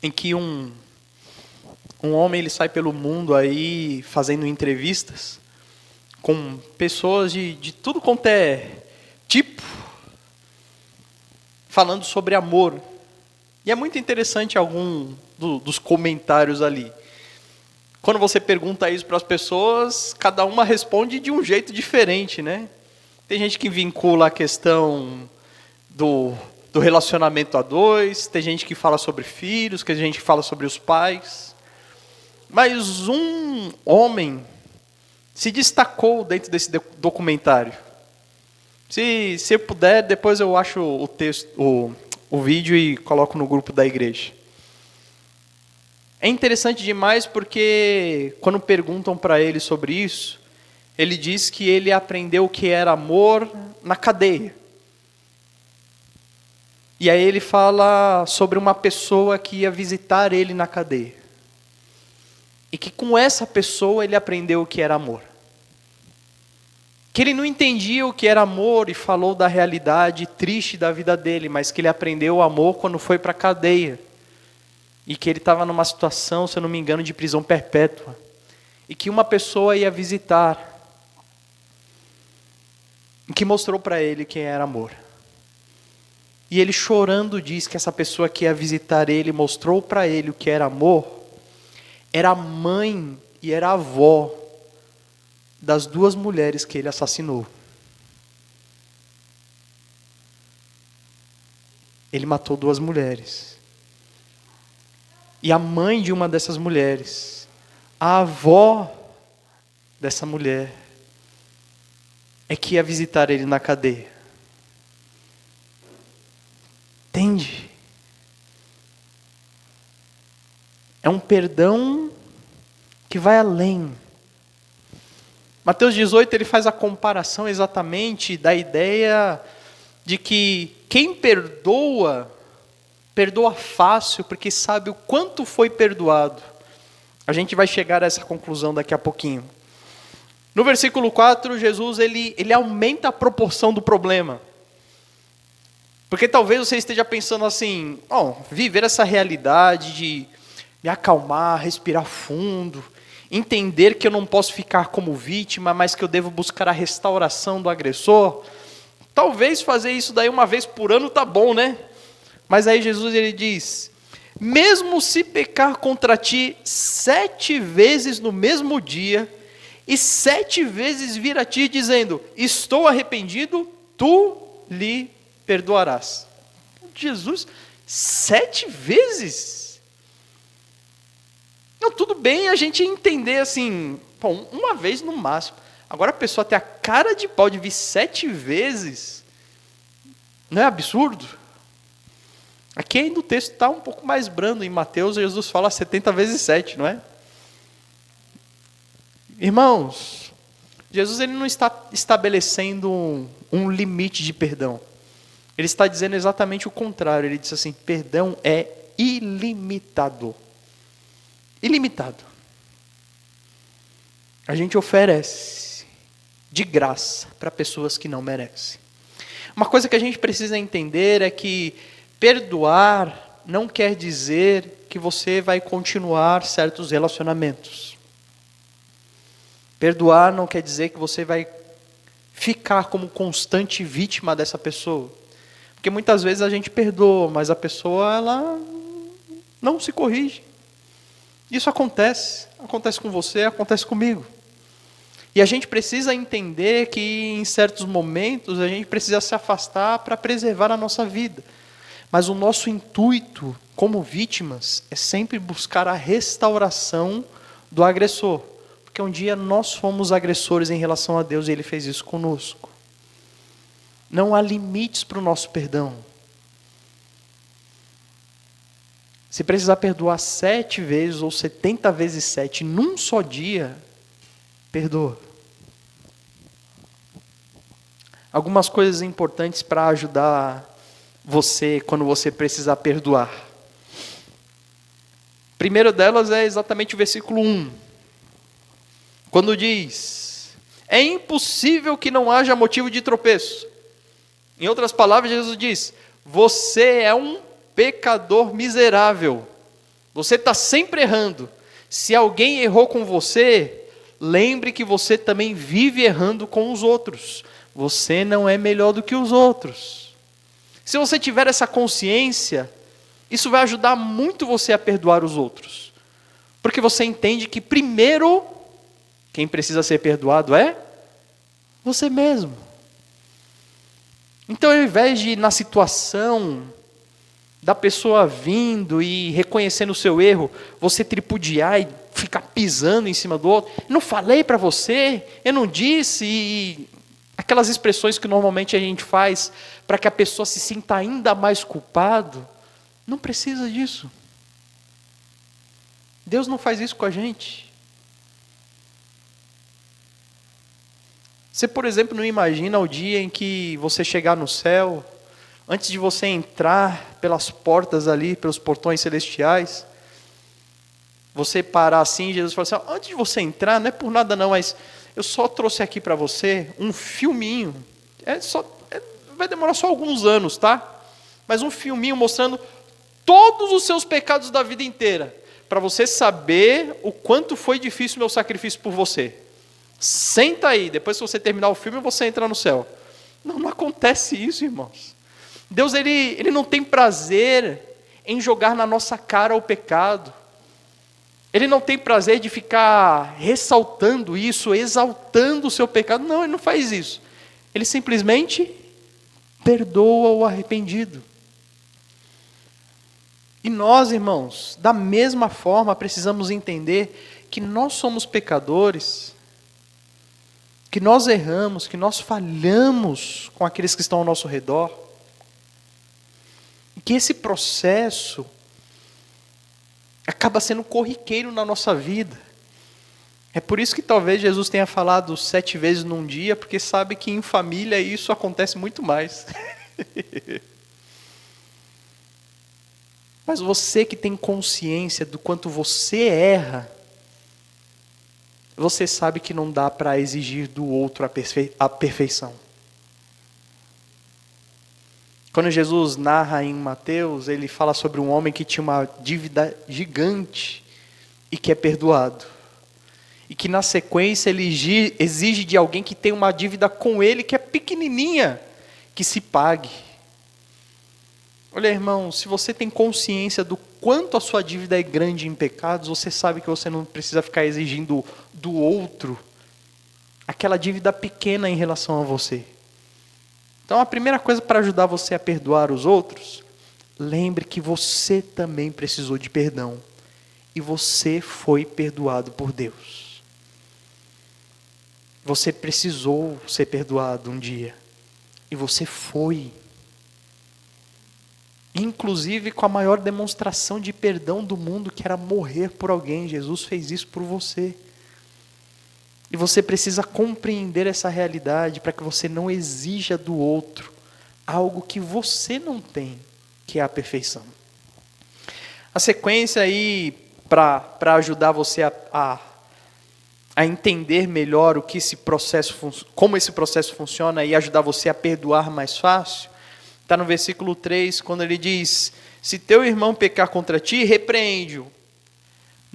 em que um homem ele sai pelo mundo aí fazendo entrevistas com pessoas de tudo quanto é tipo, falando sobre amor. E é muito interessante algum dos comentários ali. Quando você pergunta isso para as pessoas, cada uma responde de um jeito diferente, né? Tem gente que vincula a questão do relacionamento a dois, tem gente que fala sobre filhos, tem gente que fala sobre os pais. Mas um homem se destacou dentro desse documentário. Se eu puder, depois eu acho o texto, o vídeo e coloco no grupo da igreja. É interessante demais porque quando perguntam para ele sobre isso, ele diz que ele aprendeu o que era amor na cadeia. E aí ele fala sobre uma pessoa que ia visitar ele na cadeia. E que com essa pessoa ele aprendeu o que era amor. Que ele não entendia o que era amor e falou da realidade triste da vida dele, mas que ele aprendeu o amor quando foi para a cadeia. E que ele estava numa situação, se eu não me engano, de prisão perpétua. E que uma pessoa ia visitar. E que mostrou para ele quem era amor. E ele chorando diz que essa pessoa que ia visitar ele mostrou para ele o que era amor. Era a mãe e era a avó das 2 mulheres que ele assassinou. Ele matou 2 mulheres. E a mãe de uma dessas mulheres, a avó dessa mulher, é que ia visitar ele na cadeia. Entende? É um perdão que vai além. Mateus 18, ele faz a comparação exatamente da ideia de que quem perdoa, perdoa fácil, porque sabe o quanto foi perdoado. A gente vai chegar a essa conclusão daqui a pouquinho. No versículo 4, Jesus ele aumenta a proporção do problema. Porque talvez você esteja pensando assim, viver essa realidade de me acalmar, respirar fundo, entender que eu não posso ficar como vítima, mas que eu devo buscar a restauração do agressor. Talvez fazer isso daí uma vez por ano tá bom, né? Mas aí Jesus ele diz, mesmo se pecar contra ti 7 vezes no mesmo dia, e 7 vezes vir a ti dizendo, estou arrependido, tu lhe perdoarás. Jesus, 7 vezes? Não, tudo bem a gente entender assim, uma vez no máximo. Agora a pessoa tem a cara de pau de vir 7 vezes, não é absurdo? Aqui ainda o texto está um pouco mais brando, em Mateus Jesus fala 70 vezes 7, não é? Irmãos, Jesus ele não está estabelecendo um limite de perdão. Ele está dizendo exatamente o contrário. Ele diz assim, perdão é ilimitado. Ilimitado. A gente oferece de graça para pessoas que não merecem. Uma coisa que a gente precisa entender é que perdoar não quer dizer que você vai continuar certos relacionamentos. Perdoar não quer dizer que você vai ficar como constante vítima dessa pessoa. Porque muitas vezes a gente perdoa, mas a pessoa ela não se corrige. Isso acontece com você, acontece comigo. E a gente precisa entender que em certos momentos a gente precisa se afastar para preservar a nossa vida. Mas o nosso intuito como vítimas é sempre buscar a restauração do agressor. Porque um dia nós fomos agressores em relação a Deus e Ele fez isso conosco. Não há limites para o nosso perdão. Se precisar perdoar 7 vezes ou 70 vezes 7 num só dia, perdoa. Algumas coisas importantes para ajudar você quando você precisar perdoar. Primeiro delas é exatamente o versículo 1. Quando diz, é impossível que não haja motivo de tropeço. Em outras palavras, Jesus diz, você é um pecador miserável. Você está sempre errando. Se alguém errou com você, lembre que você também vive errando com os outros. Você não é melhor do que os outros. Se você tiver essa consciência, isso vai ajudar muito você a perdoar os outros. Porque você entende que primeiro, quem precisa ser perdoado é você mesmo. Então, ao invés de, na situação da pessoa vindo e reconhecendo o seu erro, você tripudiar e ficar pisando em cima do outro, não falei para você, eu não disse, e aquelas expressões que normalmente a gente faz para que a pessoa se sinta ainda mais culpado, não precisa disso. Deus não faz isso com a gente. Você, por exemplo, não imagina o dia em que você chegar no céu, antes de você entrar pelas portas ali, pelos portões celestiais, você parar assim, e Jesus fala assim, antes de você entrar, não é por nada não, mas eu só trouxe aqui para você um filminho, vai demorar só alguns anos, tá? Mas um filminho mostrando todos os seus pecados da vida inteira, para você saber o quanto foi difícil o meu sacrifício por você. Senta aí, depois que você terminar o filme, você entra no céu. Não acontece isso, irmãos. Deus, ele não tem prazer em jogar na nossa cara o pecado. Ele não tem prazer de ficar ressaltando isso, exaltando o seu pecado. Não, ele não faz isso. Ele simplesmente perdoa o arrependido. E nós, irmãos, da mesma forma, precisamos entender que nós somos pecadores, que nós erramos, que nós falhamos com aqueles que estão ao nosso redor, e que esse processo acaba sendo corriqueiro na nossa vida. É por isso que talvez Jesus tenha falado 7 vezes num dia, porque sabe que em família isso acontece muito mais. Mas você que tem consciência do quanto você erra, você sabe que não dá para exigir do outro a perfeição. Quando Jesus narra em Mateus, ele fala sobre um homem que tinha uma dívida gigante e que é perdoado. E que na sequência ele exige de alguém que tem uma dívida com ele que é pequenininha, que se pague. Olha, irmão, se você tem consciência do quanto a sua dívida é grande em pecados, você sabe que você não precisa ficar exigindo do outro aquela dívida pequena em relação a você. Então, a primeira coisa para ajudar você a perdoar os outros, lembre que você também precisou de perdão. E você foi perdoado por Deus. Você precisou ser perdoado um dia. E você foi. Inclusive com a maior demonstração de perdão do mundo, que era morrer por alguém. Jesus fez isso por você. E você precisa compreender essa realidade para que você não exija do outro algo que você não tem, que é a perfeição. A sequência aí, para ajudar você a entender melhor o que esse processo, como esse processo funciona e ajudar você a perdoar mais fácil, está no versículo 3, quando ele diz, se teu irmão pecar contra ti, repreende-o.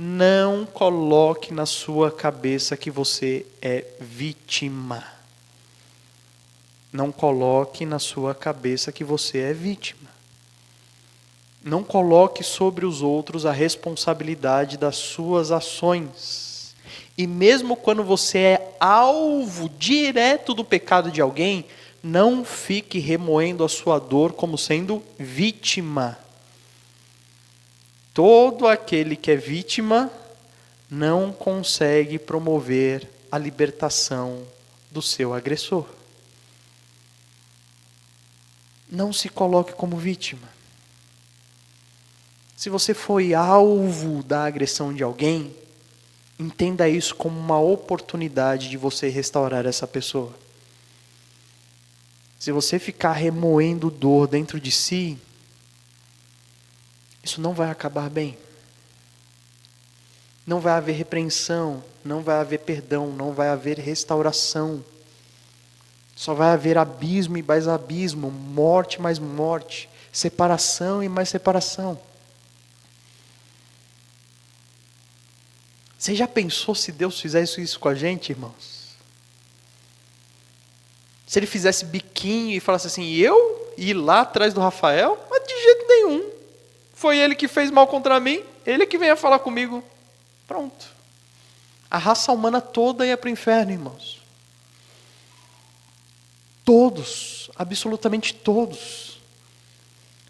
Não coloque na sua cabeça que você é vítima. Não coloque na sua cabeça que você é vítima. Não coloque sobre os outros a responsabilidade das suas ações. E mesmo quando você é alvo direto do pecado de alguém, não fique remoendo a sua dor como sendo vítima. Todo aquele que é vítima não consegue promover a libertação do seu agressor. Não se coloque como vítima. Se você foi alvo da agressão de alguém, entenda isso como uma oportunidade de você restaurar essa pessoa. Se você ficar remoendo dor dentro de si, isso não vai acabar bem. Não vai haver repreensão, não vai haver perdão, não vai haver restauração. Só vai haver abismo e mais abismo, morte mais morte, separação e mais separação. Você já pensou se Deus fizesse isso com a gente, irmãos? Se ele fizesse biquinho e falasse assim, eu ir lá atrás do Rafael? Mas de jeito nenhum. Foi ele que fez mal contra mim, ele que venha falar comigo. Pronto. A raça humana toda ia para o inferno, irmãos. Todos, absolutamente todos.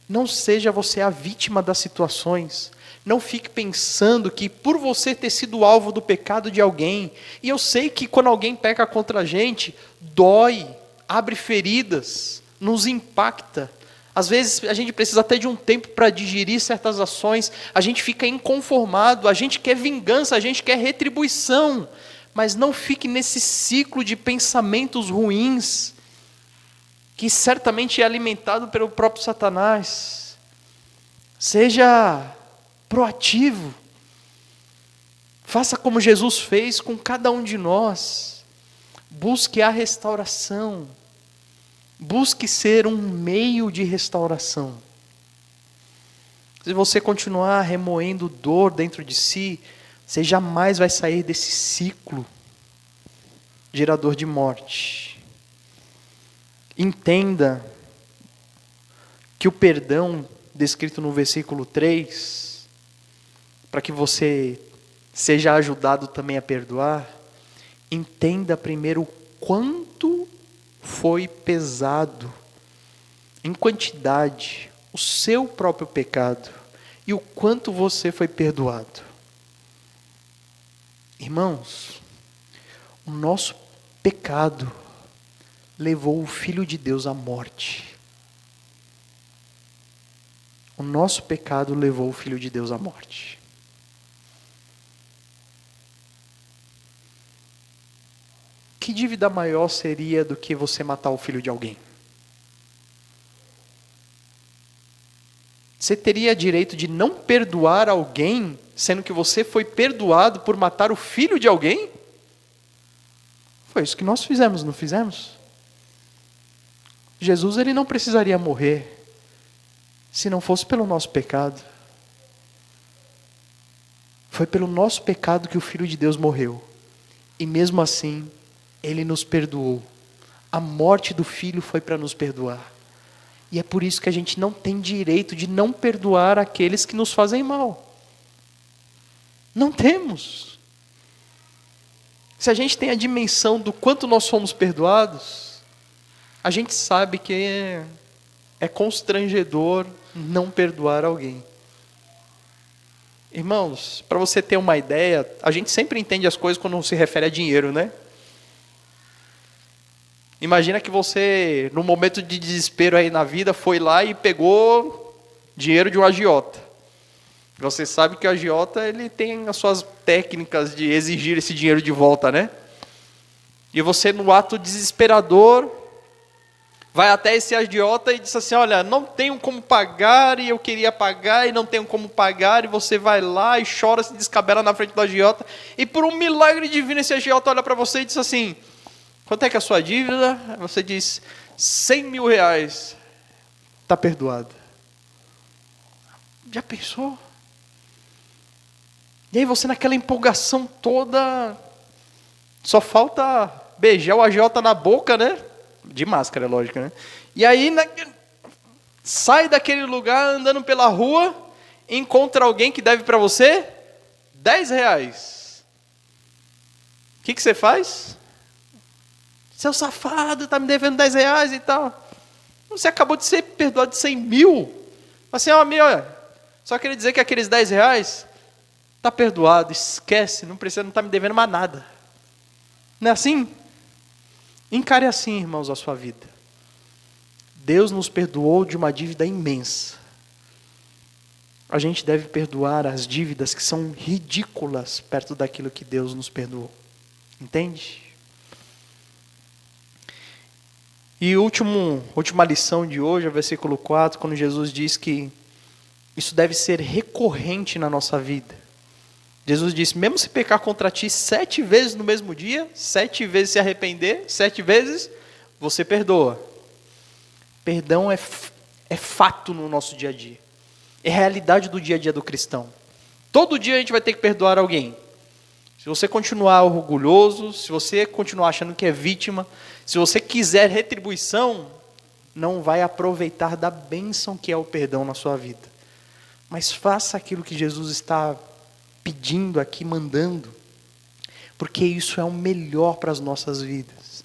Não seja você a vítima das situações. Não fique pensando que por você ter sido alvo do pecado de alguém, e eu sei que quando alguém peca contra a gente, dói, abre feridas, nos impacta. Às vezes a gente precisa até de um tempo para digerir certas ações, a gente fica inconformado, a gente quer vingança, a gente quer retribuição, mas não fique nesse ciclo de pensamentos ruins, que certamente é alimentado pelo próprio Satanás. Seja proativo, faça como Jesus fez com cada um de nós, busque a restauração, busque ser um meio de restauração. Se você continuar remoendo dor dentro de si, você jamais vai sair desse ciclo gerador de morte. Entenda que o perdão descrito no versículo 3, para que você seja ajudado também a perdoar, entenda primeiro o quanto foi pesado, em quantidade, o seu próprio pecado, e o quanto você foi perdoado. Irmãos, o nosso pecado levou o Filho de Deus à morte. O nosso pecado levou o Filho de Deus à morte. Que dívida maior seria do que você matar o filho de alguém? Você teria direito de não perdoar alguém, sendo que você foi perdoado por matar o filho de alguém? Foi isso que nós fizemos, não fizemos? Jesus, ele não precisaria morrer, se não fosse pelo nosso pecado. Foi pelo nosso pecado que o Filho de Deus morreu. E mesmo assim, ele nos perdoou. A morte do Filho foi para nos perdoar. E é por isso que a gente não tem direito de não perdoar aqueles que nos fazem mal. Não temos. Se a gente tem a dimensão do quanto nós somos perdoados, a gente sabe que é constrangedor não perdoar alguém. Irmãos, para você ter uma ideia, a gente sempre entende as coisas quando se refere a dinheiro, né? Imagina que você, num momento de desespero aí na vida, foi lá e pegou dinheiro de um agiota. Você sabe que o agiota, ele tem as suas técnicas de exigir esse dinheiro de volta, né? E você, no ato desesperador, vai até esse agiota e diz assim, olha, não tenho como pagar e eu queria pagar e não tenho como pagar, e você vai lá e chora, se descabela na frente do agiota, e por um milagre divino esse agiota olha para você e diz assim, quanto é que é a sua dívida? Você diz, 100 mil reais. Está perdoado. Já pensou? E aí você naquela empolgação toda, só falta beijar o agiota na boca, né? De máscara, é lógico, né? E aí sai daquele lugar andando pela rua, encontra alguém que deve para você 10 reais. O que você faz? Seu safado, está me devendo 10 reais e tal. Você acabou de ser perdoado de 100 mil. Assim, ó, só queria dizer que aqueles 10 reais está perdoado, esquece, não precisa, não está me devendo mais nada. Não é assim? Encare assim, irmãos, a sua vida. Deus nos perdoou de uma dívida imensa. A gente deve perdoar as dívidas que são ridículas perto daquilo que Deus nos perdoou. Entende? E última lição de hoje, o versículo 4, quando Jesus diz que isso deve ser recorrente na nossa vida. Jesus disse, mesmo se pecar contra ti 7 vezes no mesmo dia, 7 vezes se arrepender, 7 vezes, você perdoa. Perdão é fato no nosso dia a dia. É realidade do dia a dia do cristão. Todo dia a gente vai ter que perdoar alguém. Se você continuar orgulhoso, se você continuar achando que é vítima, se você quiser retribuição, não vai aproveitar da bênção que é o perdão na sua vida. Mas faça aquilo que Jesus está pedindo aqui, mandando, porque isso é o melhor para as nossas vidas.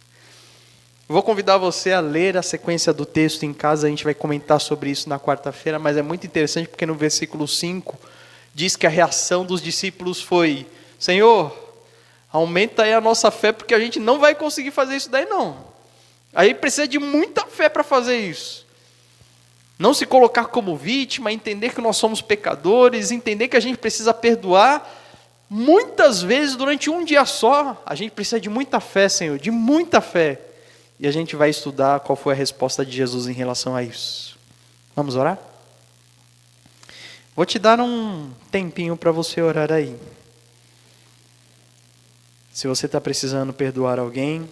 Eu vou convidar você a ler a sequência do texto em casa, a gente vai comentar sobre isso na quarta-feira, mas é muito interessante porque no versículo 5 diz que a reação dos discípulos foi: Senhor, aumenta aí a nossa fé, porque a gente não vai conseguir fazer isso daí não. Aí precisa de muita fé para fazer isso. Não se colocar como vítima, entender que nós somos pecadores, entender que a gente precisa perdoar. Muitas vezes, durante um dia só, a gente precisa de muita fé, Senhor, de muita fé. E a gente vai estudar qual foi a resposta de Jesus em relação a isso. Vamos orar? Vou te dar um tempinho para você orar aí. Se você está precisando perdoar alguém,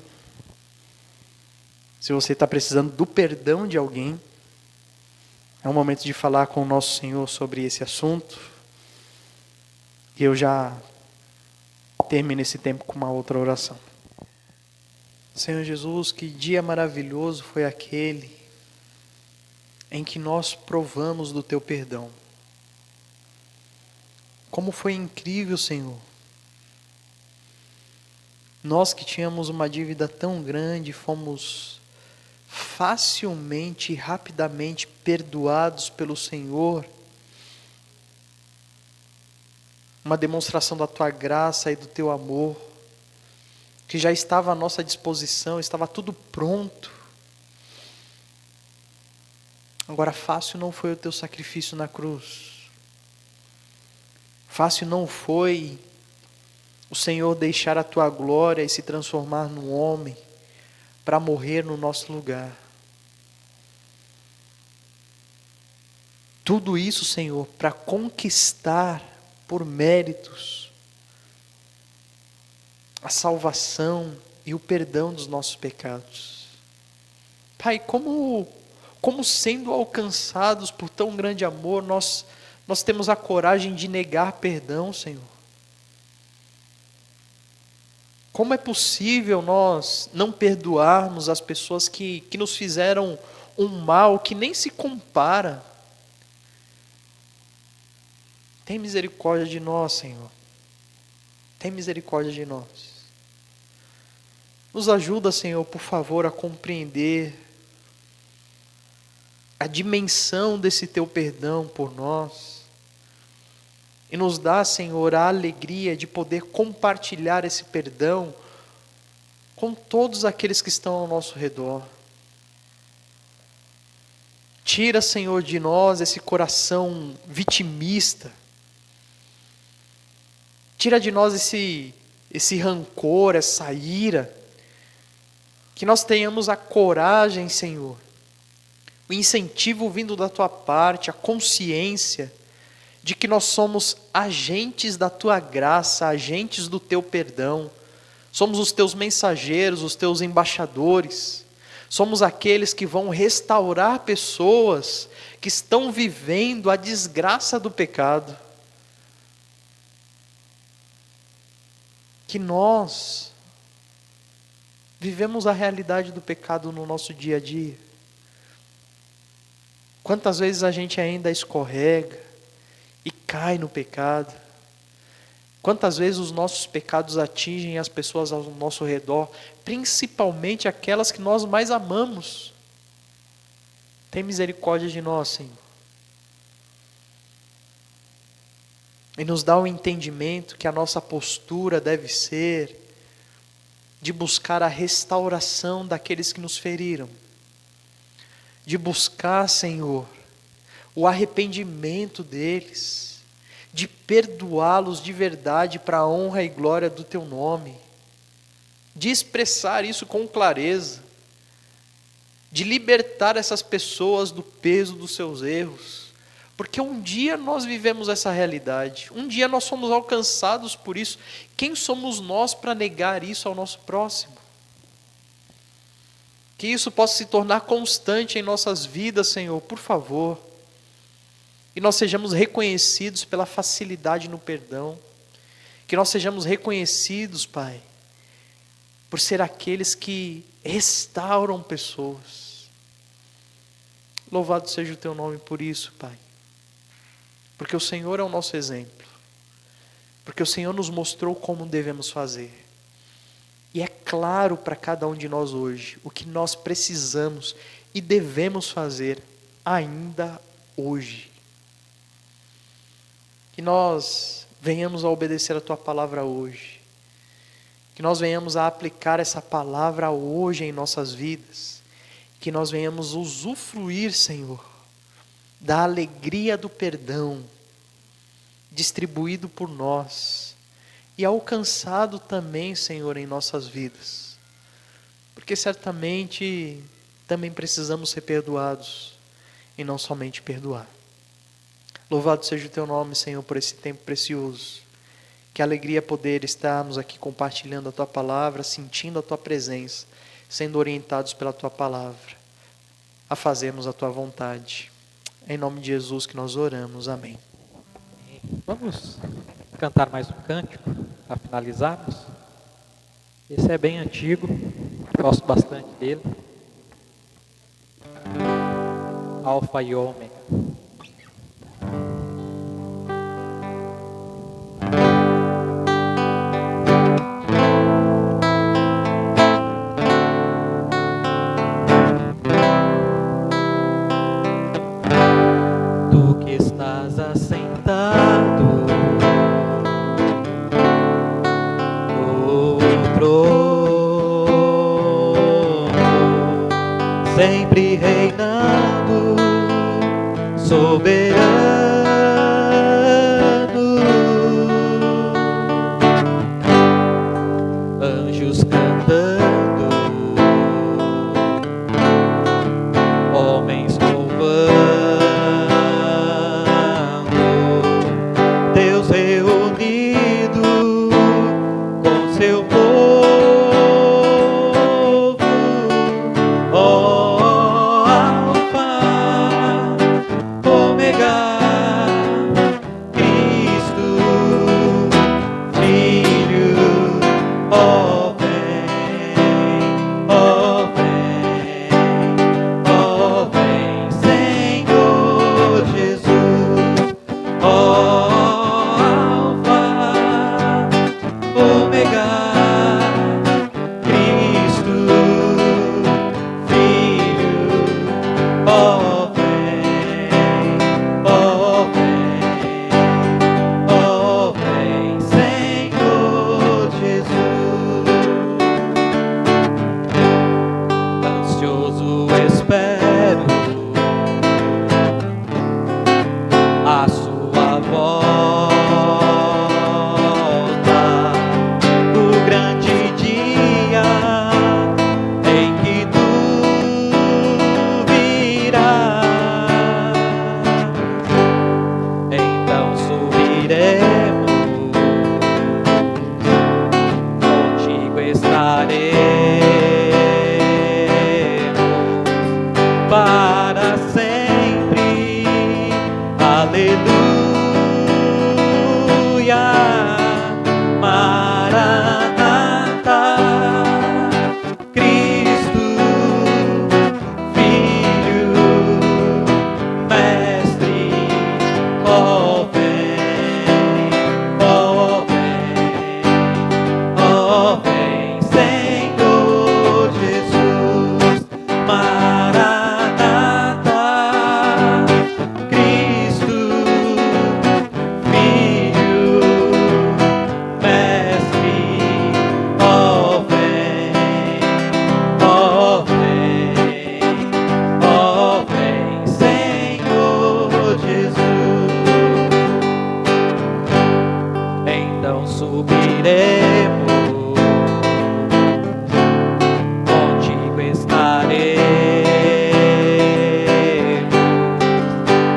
se você está precisando do perdão de alguém, é um momento de falar com o nosso Senhor sobre esse assunto. E eu já termino esse tempo com uma outra oração. Senhor Jesus, que dia maravilhoso foi aquele em que nós provamos do Teu perdão. Como foi incrível, Senhor. Nós que tínhamos uma dívida tão grande, fomos facilmente e rapidamente perdoados pelo Senhor. Uma demonstração da Tua graça e do Teu amor, que já estava à nossa disposição, estava tudo pronto. Agora, fácil não foi o Teu sacrifício na cruz. Fácil não foi o Senhor deixar a Tua glória e se transformar num homem para morrer no nosso lugar. Tudo isso, Senhor, para conquistar por méritos a salvação e o perdão dos nossos pecados. Pai, como sendo alcançados por tão grande amor, nós temos a coragem de negar perdão, Senhor. Como é possível nós não perdoarmos as pessoas que nos fizeram um mal que nem se compara? Tem misericórdia de nós, Senhor. Tem misericórdia de nós. Nos ajuda, Senhor, por favor, a compreender a dimensão desse Teu perdão por nós. E nos dá, Senhor, a alegria de poder compartilhar esse perdão com todos aqueles que estão ao nosso redor. Tira, Senhor, de nós esse coração vitimista. Tira de nós esse rancor, essa ira. Que nós tenhamos a coragem, Senhor, o incentivo vindo da Tua parte, a consciência de que nós somos agentes da Tua graça, agentes do Teu perdão. Somos os Teus mensageiros, os Teus embaixadores. Somos aqueles que vão restaurar pessoas que estão vivendo a desgraça do pecado. Que nós vivemos a realidade do pecado no nosso dia a dia. Quantas vezes a gente ainda escorrega e cai no pecado? Quantas vezes os nossos pecados atingem as pessoas ao nosso redor, principalmente aquelas que nós mais amamos? Tem misericórdia de nós, Senhor. E nos dá o entendimento que a nossa postura deve ser de buscar a restauração daqueles que nos feriram. De buscar, Senhor, o arrependimento deles. De perdoá-los de verdade para a honra e glória do Teu nome. De expressar isso com clareza. De libertar essas pessoas do peso dos seus erros. Porque um dia nós vivemos essa realidade, um dia nós somos alcançados por isso. Quem somos nós para negar isso ao nosso próximo? Que isso possa se tornar constante em nossas vidas, Senhor, por favor. E nós sejamos reconhecidos pela facilidade no perdão. Que nós sejamos reconhecidos, Pai, por ser aqueles que restauram pessoas. Louvado seja o Teu nome por isso, Pai. Porque o Senhor é o nosso exemplo. Porque o Senhor nos mostrou como devemos fazer. E é claro para cada um de nós hoje o que nós precisamos e devemos fazer ainda hoje. Que nós venhamos a obedecer a Tua palavra hoje. Que nós venhamos a aplicar essa palavra hoje em nossas vidas. Que nós venhamos usufruir, Senhor, da alegria do perdão distribuído por nós e alcançado também, Senhor, em nossas vidas. Porque certamente também precisamos ser perdoados e não somente perdoar. Louvado seja o Teu nome, Senhor, por esse tempo precioso. Que alegria poder estarmos aqui compartilhando a Tua palavra, sentindo a Tua presença, sendo orientados pela Tua palavra, a fazermos a Tua vontade. É em nome de Jesus que nós oramos. Amém. Vamos cantar mais um cântico para finalizarmos. Esse é bem antigo, gosto bastante dele. Alfa e Ômega. Tu que estás assentado no trono, sempre reinando, soberano, anjos cantando, homens louvando, Deus reunido com seu povo, ó Alfa, Ômega, Cristo, Filho, ó vem, ó vem, ó vem, Senhor Jesus, ó Alfa, Ômega, Cristo, Filho, ó vem, ó vem, ó vem, Senhor Jesus. Ansioso espero a sua volta, o grande dia em que tu virás. Então subiremos, contigo estaremos para sempre. Aleluia, Maranata, Cristo, Filho, Mestre, ó vem, ó vem, ó vem, Senhor Jesus, Maranata, Cristo, Filho, Mestre, ó vem, ó vem, ó vem, Senhor Jesus. Então subiremos, contigo estaremos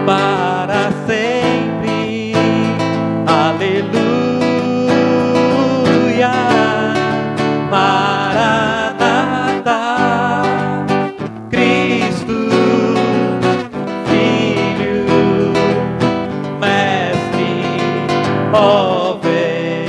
para sempre. Aleluia, Maranata, Cristo, Filho, Mestre, ó vem,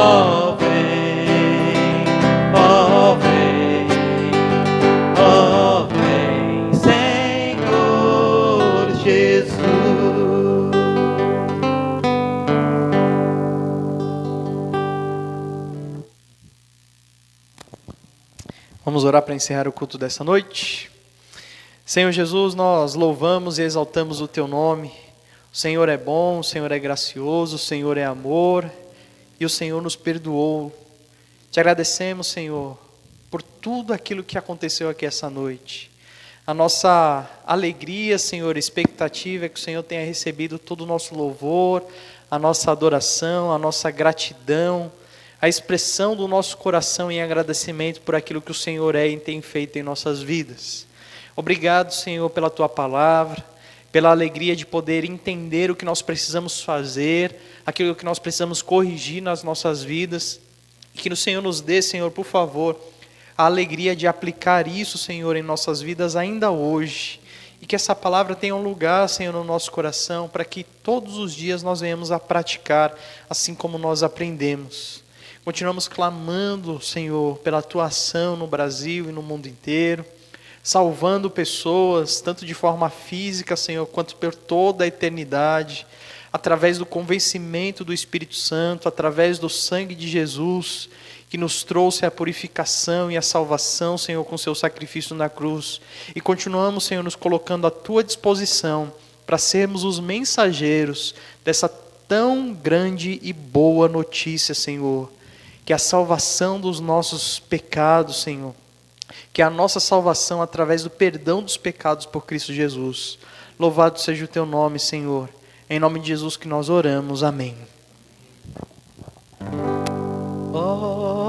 ó vem, ó vem, ó vem, Senhor Jesus. Vamos orar para encerrar o culto dessa noite. Senhor Jesus, nós louvamos e exaltamos o Teu nome. O Senhor é bom, o Senhor é gracioso, o Senhor é amor e o Senhor nos perdoou. Te agradecemos, Senhor, por tudo aquilo que aconteceu aqui essa noite. A nossa alegria, Senhor, expectativa é que o Senhor tenha recebido todo o nosso louvor, a nossa adoração, a nossa gratidão, a expressão do nosso coração em agradecimento por aquilo que o Senhor é e tem feito em nossas vidas. Obrigado, Senhor, pela Tua palavra, pela alegria de poder entender o que nós precisamos fazer, aquilo que nós precisamos corrigir nas nossas vidas, e que o Senhor nos dê, Senhor, por favor, a alegria de aplicar isso, Senhor, em nossas vidas ainda hoje, e que essa palavra tenha um lugar, Senhor, no nosso coração, para que todos os dias nós venhamos a praticar, assim como nós aprendemos. Continuamos clamando, Senhor, pela Tua ação no Brasil e no mundo inteiro, salvando pessoas, tanto de forma física, Senhor, quanto por toda a eternidade, através do convencimento do Espírito Santo, através do sangue de Jesus, que nos trouxe a purificação e a salvação, Senhor, com seu sacrifício na cruz. E continuamos, Senhor, nos colocando à Tua disposição, para sermos os mensageiros dessa tão grande e boa notícia, Senhor, que é a salvação dos nossos pecados, Senhor, que é a nossa salvação através do perdão dos pecados por Cristo Jesus. Louvado seja o Teu nome, Senhor. Em nome de Jesus que nós oramos. Amém. Ó